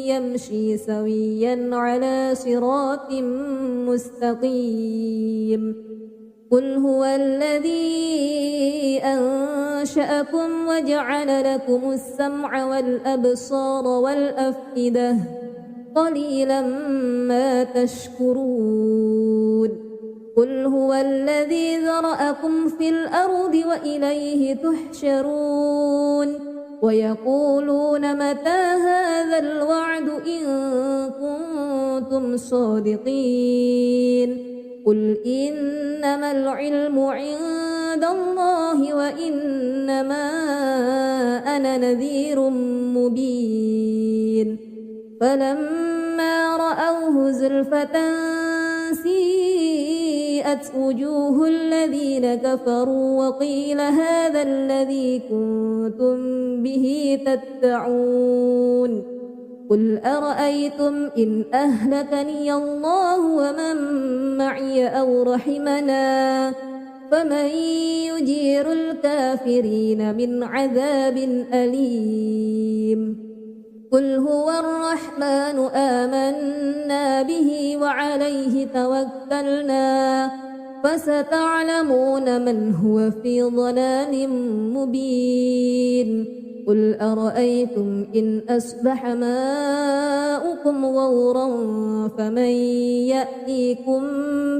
[SPEAKER 1] يمشي سويا على صراط مستقيم قل هو الذي أنشأكم وجعل لكم السمع والأبصار والأفئدة قليلا ما تشكرون قل هو الذي ذرأكم في الأرض وإليه تحشرون ويقولون متى هذا الوعد إن كنتم صادقين قل إنما العلم عند عند الله وإنما أنا نذير مبين فلما رأوه زلفة سيئت وجوه الذين كفروا وقيل هذا الذي كنتم به تدعون قل أرأيتم إن أهلكني الله ومن معي أو رحمنا فمن يجير الكافرين من عذاب أليم قل هو الرحمن آمنا به وعليه توكلنا فستعلمون من هو في ضلال مبين قل أرأيتم إن أصبح ماؤكم غورا فمن يأتيكم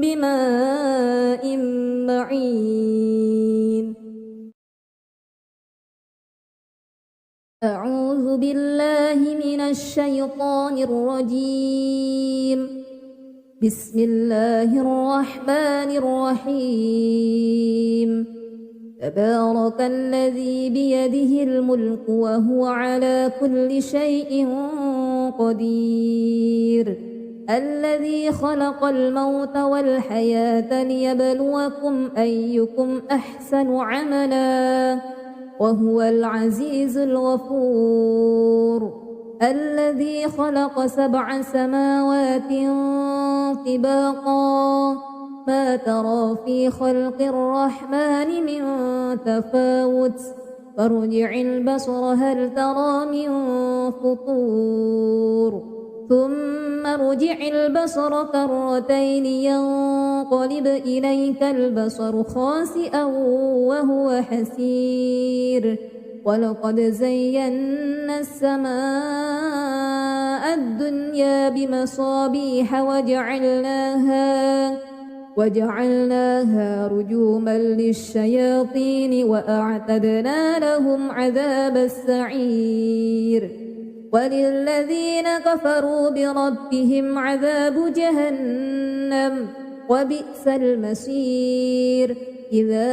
[SPEAKER 1] بماء معين أعوذ بالله من الشيطان الرجيم بسم الله الرحمن الرحيم تبارك الذي بيده الملك وهو على كل شيء قدير الذي خلق الموت والحياة ليبلوكم أيكم أحسن عملا وهو العزيز الغفور الذي خلق 7 سماوات طباقا ما ترى في خلق الرحمن من تفاوت فارجع البصر هل ترى من فطور ثم ارجع البصر كرتين ينقلب إليك البصر خاسئا وهو حسير ولقد زينا السماء الدنيا بمصابيح وجعلناها رجوما للشياطين وأعتدنا لهم عذاب السعير وللذين كفروا بربهم عذاب جهنم وبئس المصير إذا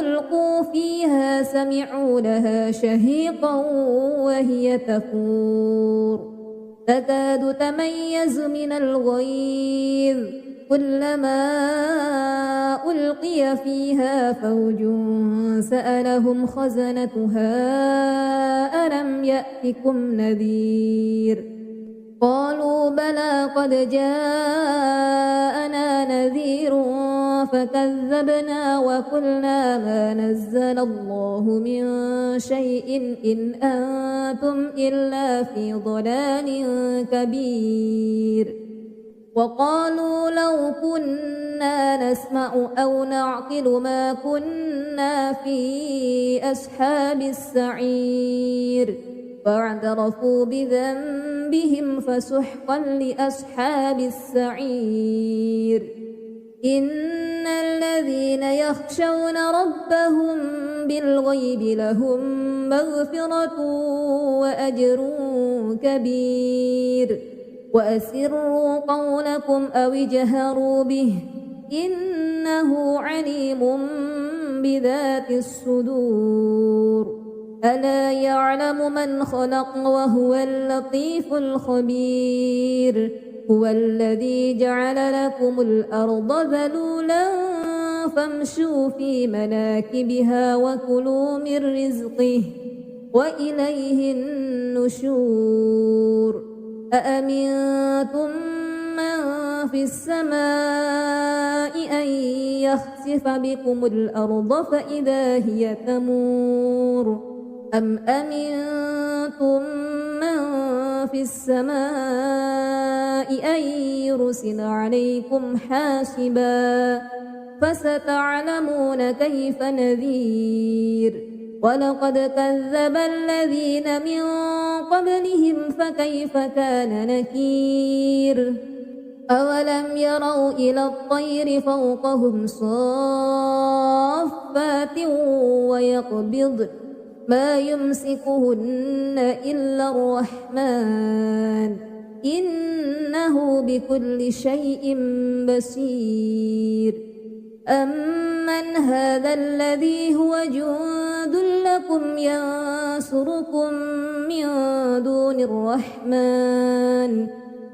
[SPEAKER 1] ألقوا فيها سمعوا لها شهيقا وهي تفور تكاد تميز من الغيظ كلما ألقي فيها فوج سألهم خزنتها ألم يأتكم نذير قالوا بلى قد جاءنا نذير فكذبنا وقلنا ما نزل الله من شيء إن أنتم إلا في ضلال كبير وقالوا لو كنا نسمع أو نعقل ما كنا في أصحاب السعير فاعترفوا بذنبهم فسحقا لأصحاب السعير إن الذين يخشون ربهم بالغيب لهم مغفرة وأجر كبير وأسروا قولكم أو اجهروا به إنه عليم بذات الصدور ألا يعلم من خلق وهو اللطيف الخبير هو الذي جعل لكم الأرض ذلولا فامشوا في مناكبها وكلوا من رزقه وإليه النشور أأمنتم من في السماء أن يخسف بكم الأرض فإذا هي تمور أم أمنتم من في السماء أن يرسل عليكم حاسبا فستعلمون كيف نذير ولقد كذب الذين من قبلهم فكيف كان نكير أولم يروا إلى الطير فوقهم صافات ويقبضن ما يمسكهن إلا الرحمن إنه بكل شيء بصير أمن هذا الذي هو جند لكم ينصركم من دون الرحمن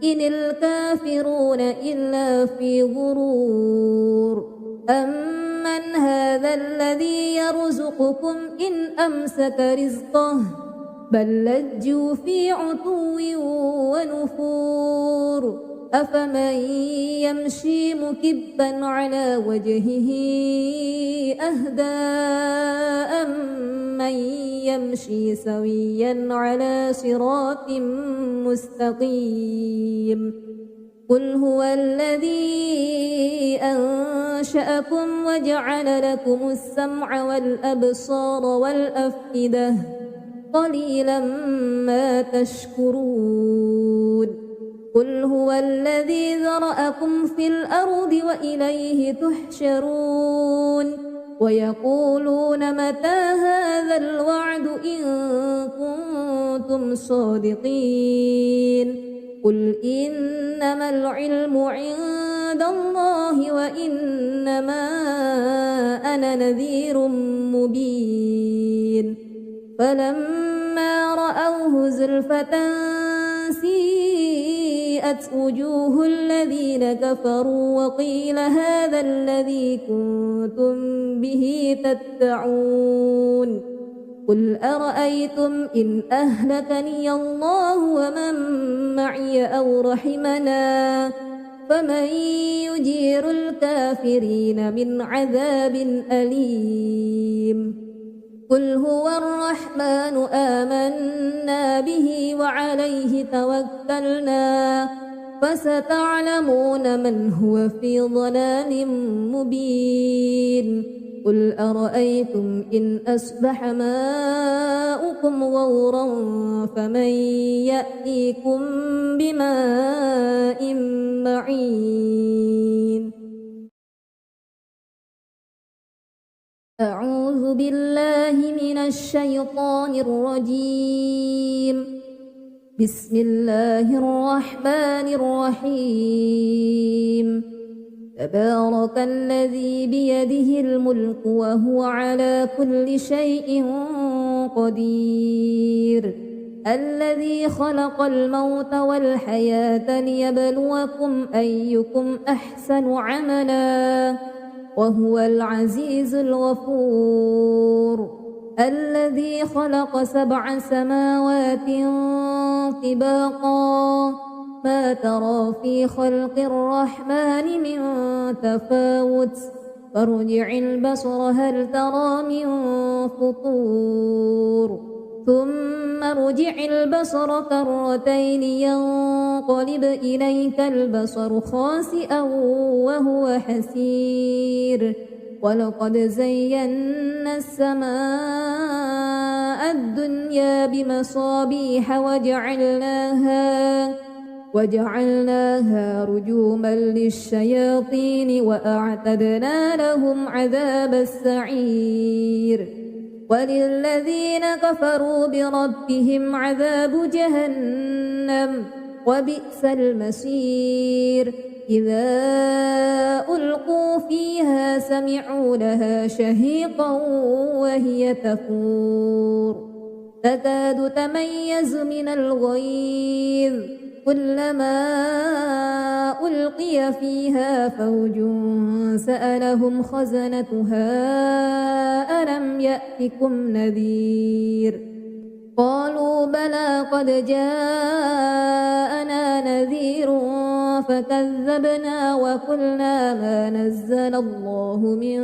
[SPEAKER 1] إن الكافرون إلا في غرور أمن هذا الذي يرزقكم إن أمسك رزقه بل لجوا في عتو ونفور أفمن يمشي مكبا على وجهه أهدى أمن يمشي سويا على صراط مستقيم قل هو الذي أنشأكم وجعل لكم السمع والأبصار والأفئدة قليلا ما تشكرون قل هو الذي ذرأكم في الأرض وإليه تحشرون ويقولون متى هذا الوعد إن كنتم صادقين قل إنما العلم عند الله وإنما أنا نذير مبين فلما رأوه زلفة سيئت وجوه الذين كفروا وقيل هذا الذي كنتم به تدعون قل أرأيتم إن أهلكني الله ومن معي أو رحمنا فمن يجير الكافرين من عذاب أليم قل هو الرحمن آمنا به وعليه توكلنا فستعلمون من هو في ضلال مبين قل أرأيتم إن أصبح ماؤكم غورا فمن يأتيكم بماء معين أعوذ بالله من الشيطان الرجيم بسم الله الرحمن الرحيم تبارك الذي بيده الملك وهو على كل شيء قدير الذي خلق الموت والحياة ليبلوكم أيكم أحسن عملا وهو العزيز الغفور الذي خلق 7 سماوات طباقا ما ترى في خلق الرحمن من تفاوت فارجع البصر هل ترى من فطور ثم ارجع البصر كرتين ينقلب إليك البصر خاسئا وهو حسير ولقد زينا السماء الدنيا بمصابيح وجعلناها رجوما للشياطين وأعتدنا لهم عذاب السعير وللذين كفروا بربهم عذاب جهنم وبئس المصير إذا ألقوا فيها سمعوا لها شهيقا وهي تفور تكاد تميز من الغيظ كلما ألقي فيها فوج سألهم خزنتها ألم يأتكم نذير قالوا بلى قد جاءنا نذير فكذبنا وقلنا ما نزل الله من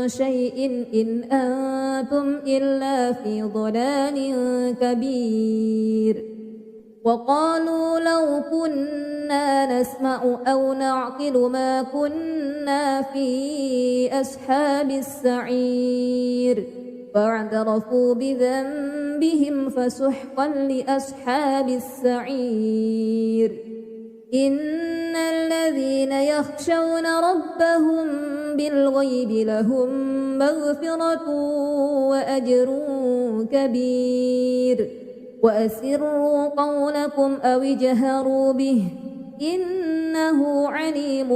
[SPEAKER 1] شيء إن أنتم إلا في ضلال كبير وقالوا لو كنا نسمع أو نعقل ما كنا في أصحاب السعير فاعترفوا بذنبهم فسحقا لأصحاب السعير إن الذين يخشون ربهم بالغيب لهم مغفرة وأجر كبير وأسروا قولكم أو اجهروا به إنه عليم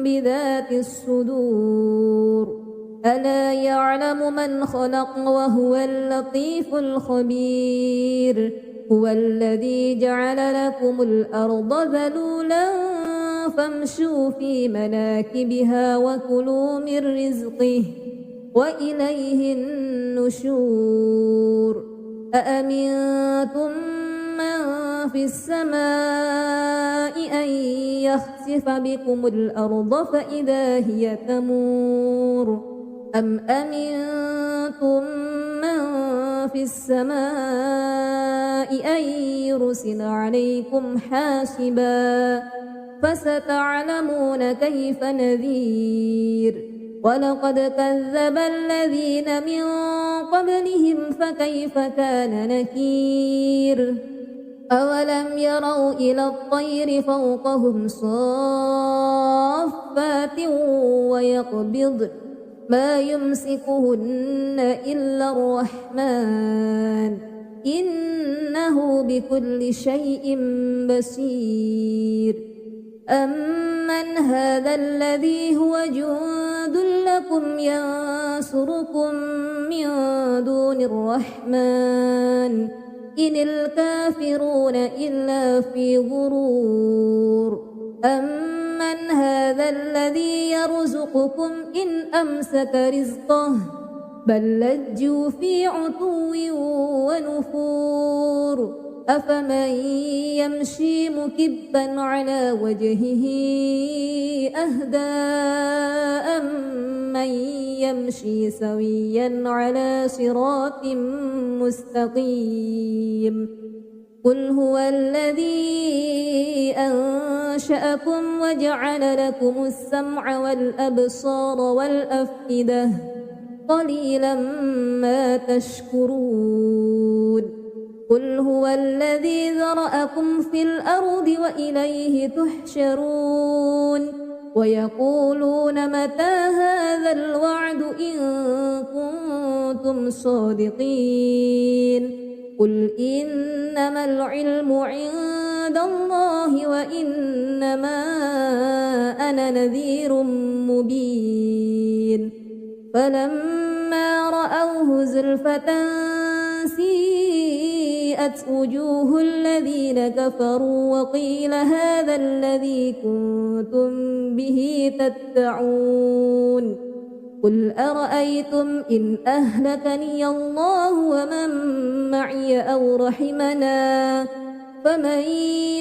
[SPEAKER 1] بذات الصدور ألا يعلم من خلق وهو اللطيف الخبير هو الذي جعل لكم الأرض ذلولا فامشوا في مناكبها وكلوا من رزقه وإليه النشور أأمنتم من في السماء أن يخسف بكم الأرض فإذا هي تمور أم أمنتم من في السماء أن يرسل عليكم حاسبا فستعلمون كيف نذير ولقد كذب الذين من قبلهم فكيف كان نكير أولم يروا إلى الطير فوقهم صافات ويقبضن ما يمسكهن إلا الرحمن إنه بكل شيء بصير أمن هذا الذي هو جند لكم ينصركم من دون الرحمن إن الكافرون إلا في غرور أمن هذا الذي يرزقكم إن أمسك رزقه بل لجوا في عتو ونفور أفمن يمشي مكبا على وجهه أهدى أمن يمشي سويا على صراط مستقيم قل هو الذي أنشأكم وجعل لكم السمع والأبصار والأفئدة قليلا ما تشكرون قل هو الذي ذرأكم في الأرض وإليه تحشرون ويقولون متى هذا الوعد إن كنتم صادقين قل إنما العلم عند الله وإنما أنا نذير مبين فلما رأوه زلفة سيئت وجوه الذين كفروا وقيل هذا الذي كنتم به تدعون قل أرأيتم إن أهلكني الله ومن معي أو رحمنا فمن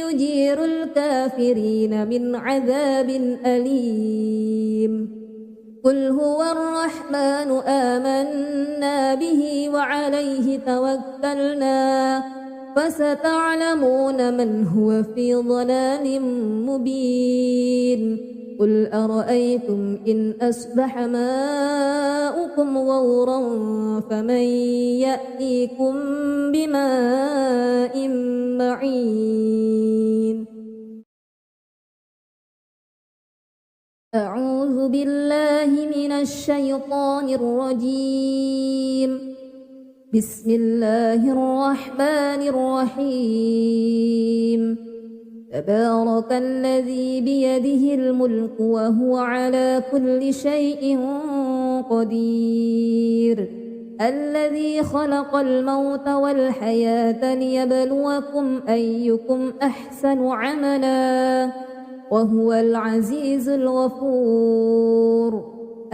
[SPEAKER 1] يجير الكافرين من عذاب أليم قل هو الرحمن آمنا به وعليه توكلنا فستعلمون من هو في ضلال مبين قل أرأيتم إن أصبح ماؤكم غورا فمن يأتيكم بماء معين أعوذ بالله من الشيطان الرجيم بسم الله الرحمن الرحيم تبارك الذي بيده الملك وهو على كل شيء قدير الذي خلق الموت والحياة ليبلوكم أيكم أحسن عملا وهو العزيز الغفور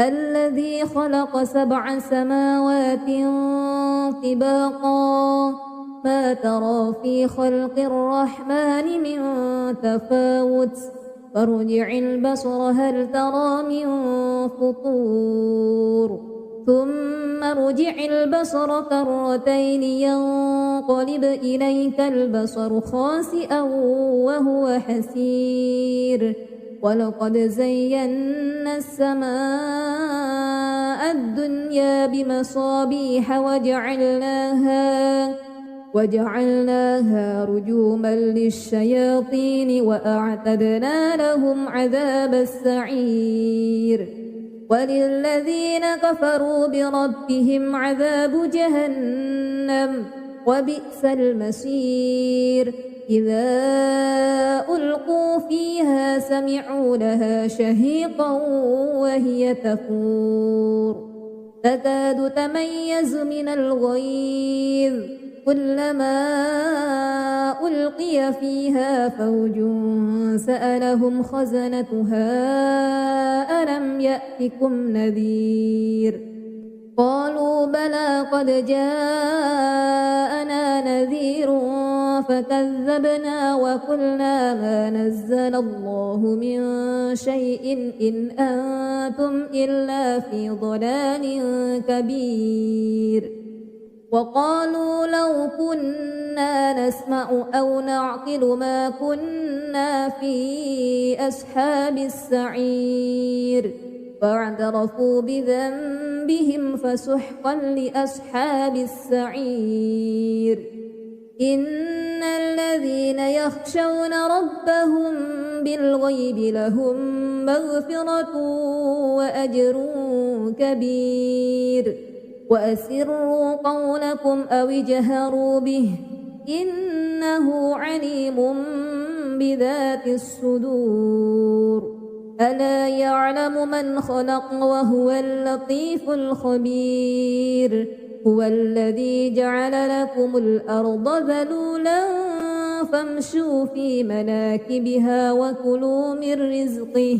[SPEAKER 1] الذي خلق 7 سماوات طباقا ما ترى في خلق الرحمن من تفاوت فارجع البصر هل ترى من فطور ثم ارجع البصر كرتين ينقلب إليك البصر خاسئا وهو حسير ولقد زينا السماء الدنيا بمصابيح وجعلناها رجوما للشياطين وأعتدنا لهم عذاب السعير وللذين كفروا بربهم عذاب جهنم وبئس المصير إذا ألقوا فيها سمعوا لها شهيقا وهي تفور تكاد تميز من الغيظ كلما ألقي فيها فوج سألهم خزنتها ألم يأتكم نذير قالوا بلى قد جاءنا نذير فكذبنا وقلنا ما نزل الله من شيء إن أنتم إلا في ضلال كبير وقالوا لو كنا نسمع أو نعقل ما كنا في أصحاب السعير فاعترفوا بذنبهم فسحقا لأصحاب السعير إن الذين يخشون ربهم بالغيب لهم مغفرة وأجر كبير وأسروا قولكم أو اجهروا به إنه عليم بذات الصدور ألا يعلم من خلق وهو اللطيف الخبير هو الذي جعل لكم الأرض ذلولا فامشوا في مناكبها وكلوا من رزقه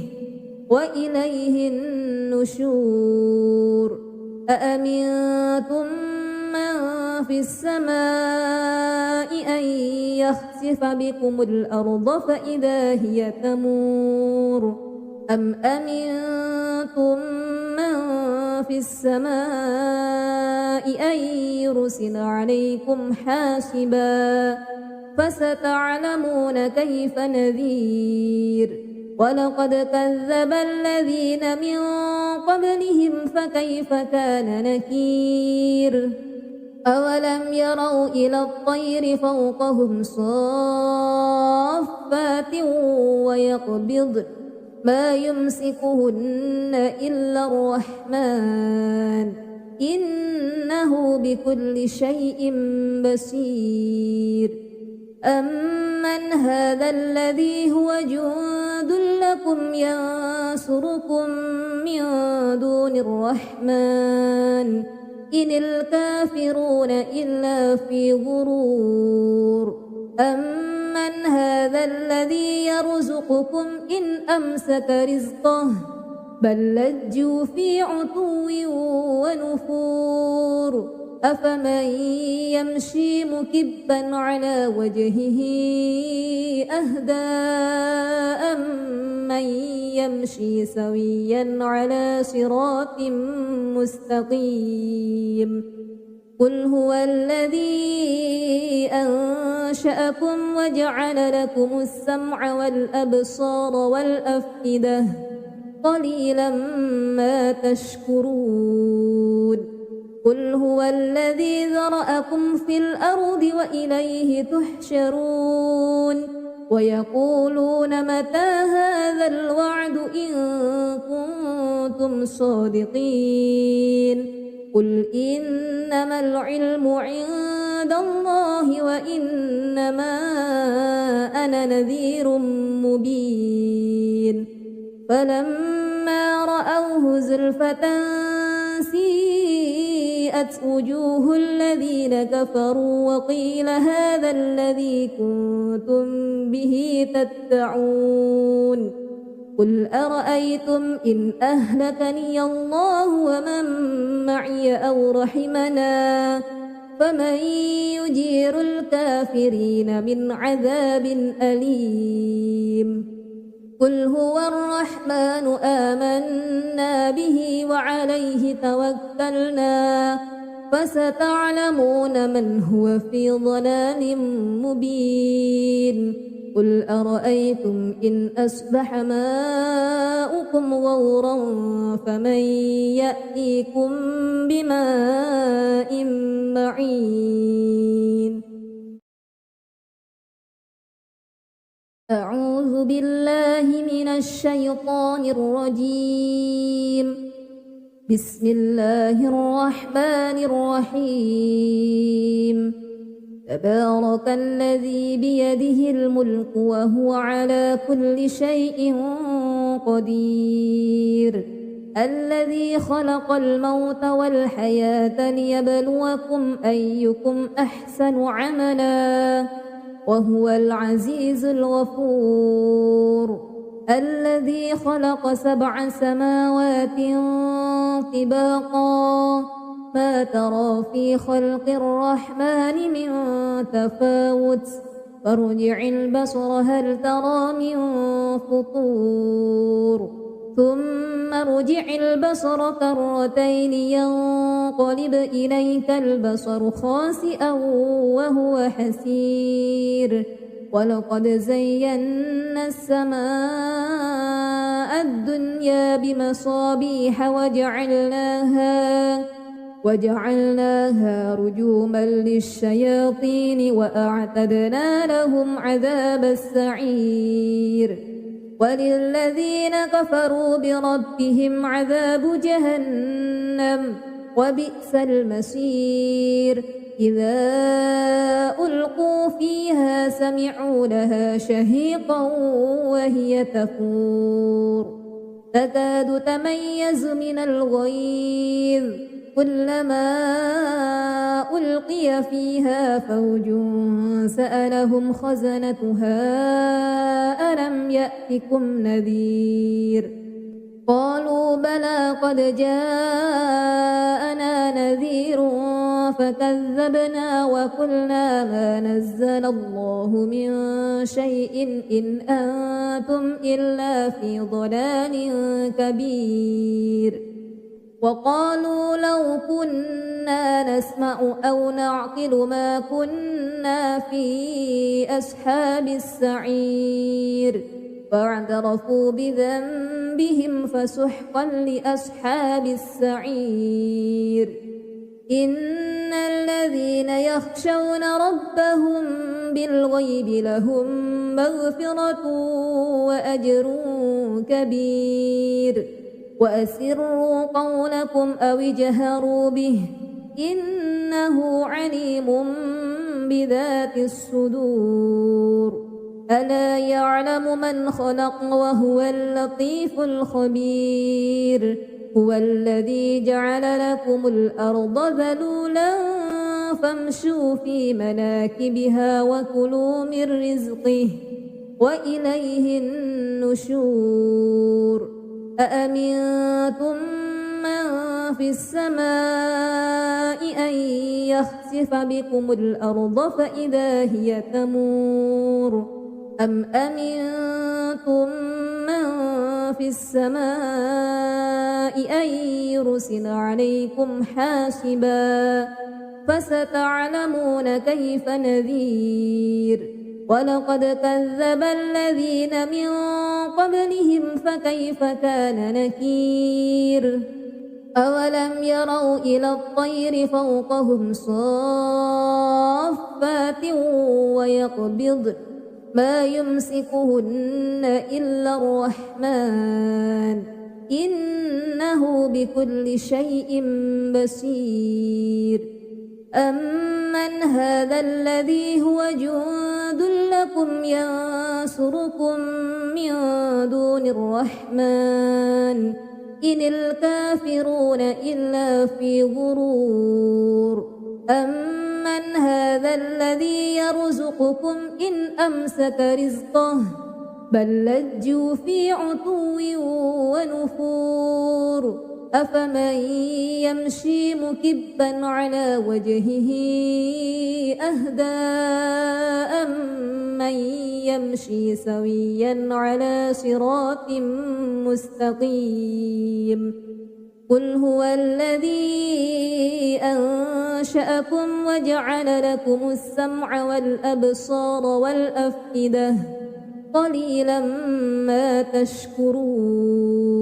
[SPEAKER 1] وإليه النشور أأمنتم من في السماء أن يخسف بكم الأرض فإذا هي تمور أم أمنتم من في السماء أن يرسل عليكم حاسبا فستعلمون كيف نذير ولقد كذب الذين من قبلهم فكيف كان نكير أولم يروا إلى الطير فوقهم صافات ويقبضن ما يمسكهن إلا الرحمن إنه بكل شيء بصير أمن هذا الذي هو جند لكم ينصركم من دون الرحمن إن الكافرون إلا في غرور أمن هذا الذي يرزقكم إن أمسك رزقه بل لجوا في عتو ونفور أفمن يمشي مكبا على وجهه أهدى أمن يمشي سويا على صراط مستقيم قل هو الذي أنشأكم وجعل لكم السمع والأبصار والأفئدة قليلا ما تشكرون قل هو الذي ذرأكم في الأرض وإليه تحشرون ويقولون متى هذا الوعد إن كنتم صادقين قل إنما العلم عند الله وإنما أنا نذير مبين فلما رأوه زلفة سيئت وجوه الذين كفروا وقيل هذا الذي كنتم به تدعون قل أرأيتم إن أهلكني الله ومن معي أو رحمنا فمن يجير الكافرين من عذاب أليم قل هو الرحمن آمنا به وعليه توكلنا فستعلمون من هو في ضلال مبين قل أرأيتم إن أصبح ماؤكم غورا فمن يأتيكم بماء معين أعوذ بالله من الشيطان الرجيم بسم الله الرحمن الرحيم تبارك الذي بيده الملك وهو على كل شيء قدير الذي خلق الموت والحياة ليبلوكم أيكم أحسن عملا وهو العزيز الغفور الذي خلق 7 سماوات طباقا ما ترى في خلق الرحمن من تفاوت فارجع البصر هل ترى من فطور ثم ارجع البصر كرتين ينقلب إليك البصر خاسئا وهو حسير ولقد زينا السماء الدنيا بمصابيح وجعلناها رجوما للشياطين وأعتدنا لهم عذاب السعير وللذين كفروا بربهم عذاب جهنم وبئس المصير إذا ألقوا فيها سمعوا لها شهيقا وهي تفور تكاد تميز من الغيظ كلما ألقي فيها فوج سألهم خزنتها ألم يأتكم نذير قالوا بلى قد جاءنا نذير فكذبنا وقلنا ما نزل الله من شيء إن أنتم إلا في ضلال كبير وقالوا لو كنا نسمع أو نعقل ما كنا في أصحاب السعير فاعترفوا بذنبهم فسحقا لأصحاب السعير إن الذين يخشون ربهم بالغيب لهم مغفرة وأجر كبير وأسروا قولكم أو اجهروا به إنه عليم بذات الصدور ألا يعلم من خلق وهو اللطيف الخبير هو الذي جعل لكم الأرض ذلولا فامشوا في مناكبها وكلوا من رزقه وإليه النشور أأمنتم من في السماء أن يخسف بكم الأرض فإذا هي تمور أم أمنتم من في السماء أن يرسل عليكم حاسبا فستعلمون كيف نذير ولقد كذب الذين من قبلهم فكيف كان نكير أولم يروا إلى الطير فوقهم صافات ويقبض ما يمسكهن إلا الرحمن إنه بكل شيء بصير أمن هذا الذي هو جند لكم ينصركم من دون الرحمن إن الكافرون إلا في غرور أمن هذا الذي يرزقكم إن أمسك رزقه بل لجوا في عتو ونفور أفمن يمشي مكبا على وجهه أهدى أمن يمشي سويا على صراط مستقيم قل هو الذي أنشأكم وجعل لكم السمع والأبصار والأفئدة قليلا ما تشكرون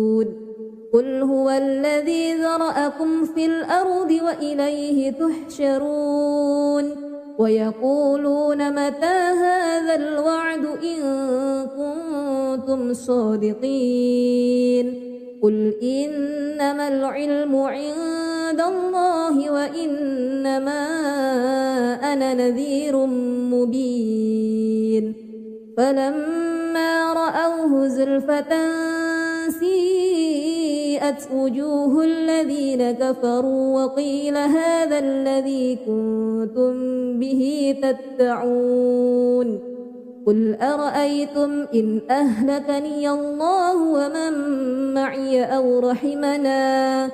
[SPEAKER 1] قل هو الذي ذرأكم في الأرض وإليه تحشرون ويقولون متى هذا الوعد إن كنتم صادقين قل إنما العلم عند عند الله وإنما أنا نذير مبين فلما رأوه زلفة سيئت وجوه الذين كفروا وقيل هذا الذي كنتم به تدعون قل أرأيتم إن أهلكني الله ومن معي أو رحمنا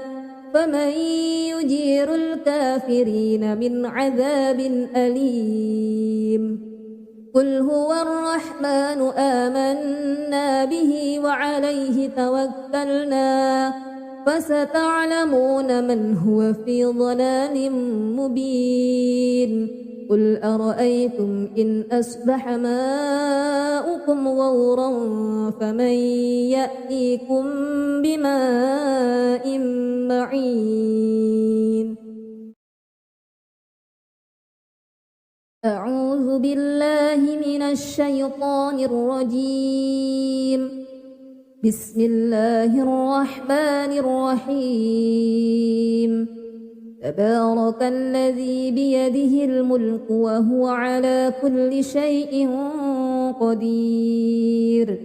[SPEAKER 1] فمن يجير الكافرين من عذاب أليم قل هو الرحمن آمنا به وعليه توكلنا فستعلمون من هو في ضلال مبين قل أرأيتم إن أصبح ماؤكم غورا فمن يأتيكم بماء معين أعوذ بالله من الشيطان الرجيم بسم الله الرحمن الرحيم تبارك الذي بيده الملك وهو على كل شيء قدير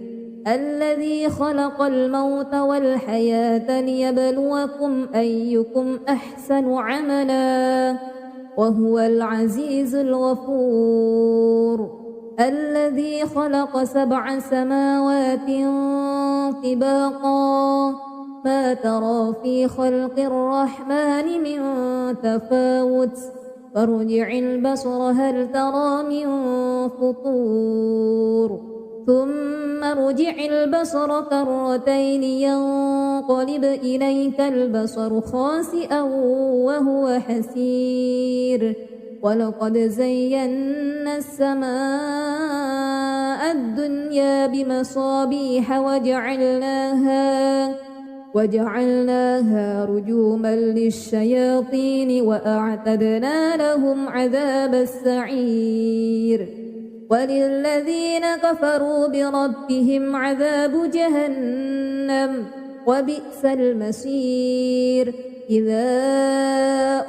[SPEAKER 1] الذي خلق الموت والحياة ليبلوكم أيكم أحسن عملا وهو العزيز الغفور الذي خلق 7 سماوات طباقا ما ترى في خلق الرحمن من تفاوت فارجع البصر هل ترى من فطور ثم ارجع البصر كرتين ينقلب إليك البصر خاسئا وهو حسير ولقد زينا السماء الدنيا بمصابيح وجعلناها رجوما للشياطين وأعتدنا لهم عذاب السعير وللذين كفروا بربهم عذاب جهنم وبئس المصير إذا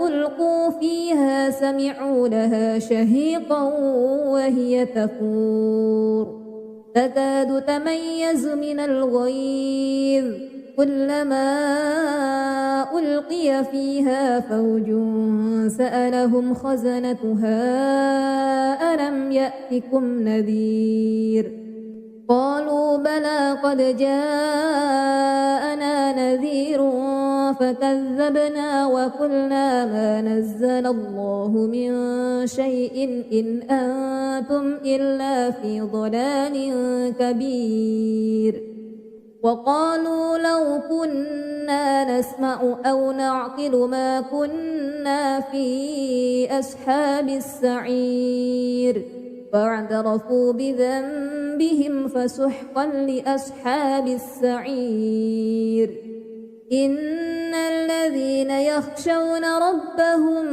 [SPEAKER 1] ألقوا فيها سمعوا لها شهيقا وهي تفور تكاد تميز من الغيظ كلما ألقي فيها فوج سألهم خزنتها ألم يأتكم نذير قالوا بلى قد جاءنا نذير فكذبنا وقلنا ما نزل الله من شيء إن أنتم إلا في ضلال كبير وقالوا لو كنا نسمع أو نعقل ما كنا في أصحاب السعير فاعترفوا بذنبهم فسحقا لأصحاب السعير إن الذين يخشون ربهم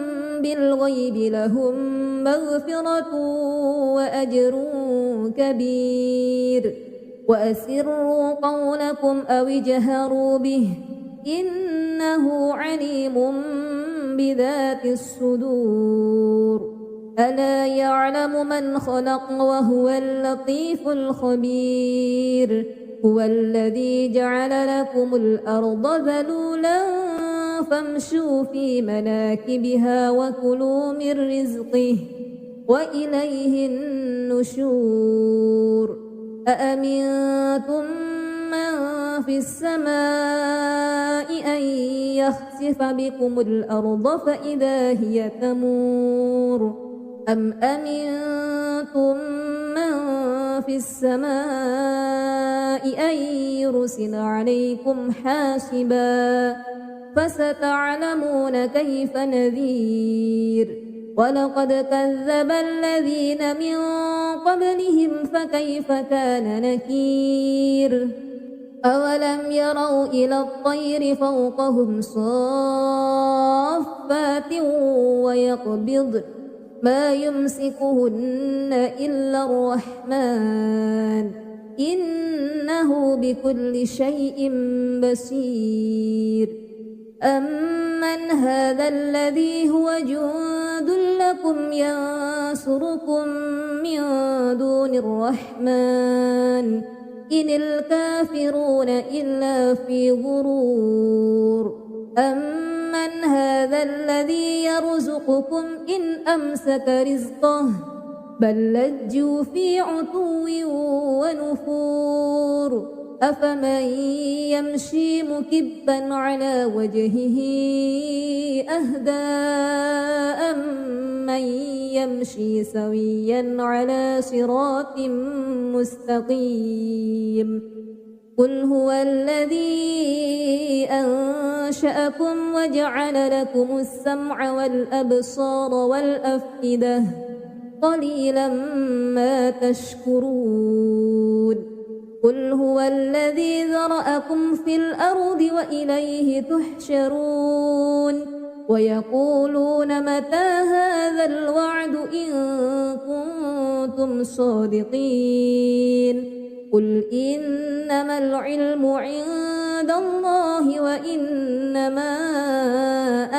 [SPEAKER 1] بالغيب لهم مغفرة وأجر كبير وأسروا قولكم أو اجهروا به إنه عليم بذات الصدور ألا يعلم من خلق وهو اللطيف الخبير هو الذي جعل لكم الأرض ذلولا فامشوا في مناكبها وكلوا من رزقه وإليه النشور أأمنتم من في السماء أن يخسف بكم الأرض فإذا هي تمور أم أمنتم من في السماء أن يرسل عليكم حاسبا فستعلمون كيف نذير ولقد كذب الذين من قبلهم فكيف كان نكير أولم يروا إلى الطير فوقهم صافات ويقبض ما يمسكهن إلا الرحمن إنه بكل شيء بصير أمن هذا الذي هو جند لكم ينصركم من دون الرحمن إن الكافرون إلا في غرور أمن هذا الذي يرزقكم إن أمسك رزقه بل لجوا في عتو ونفور أفمن يمشي مكبا على وجهه أهدى أمن يمشي سويا على صراط مستقيم قل هو الذي أنشأكم وجعل لكم السمع والأبصار والأفئدة قليلا ما تشكرون قل هو الذي ذرأكم في الأرض وإليه تحشرون ويقولون متى هذا الوعد إن كنتم صادقين قل إنما العلم عند الله وإنما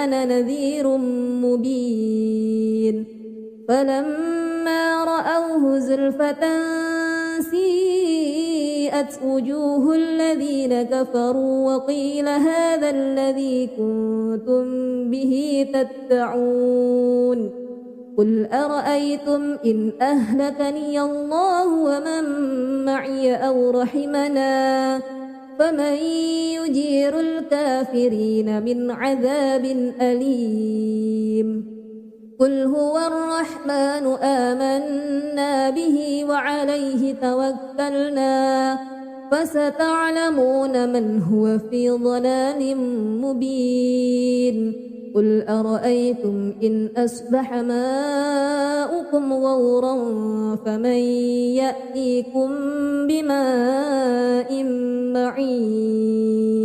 [SPEAKER 1] أنا نذير مبين فلما رأوه زلفة سيئت وجوه الذين كفروا وقيل هذا الذي كنتم به تدعون قل أرأيتم إن أهلكني الله ومن معي أو رحمنا فمن يجير الكافرين من عذاب أليم قل هو الرحمن آمنا به وعليه توكلنا فستعلمون من هو في ضلال مبين قل أرأيتم إن أصبح ماؤكم غورا فمن يأتيكم بماء معين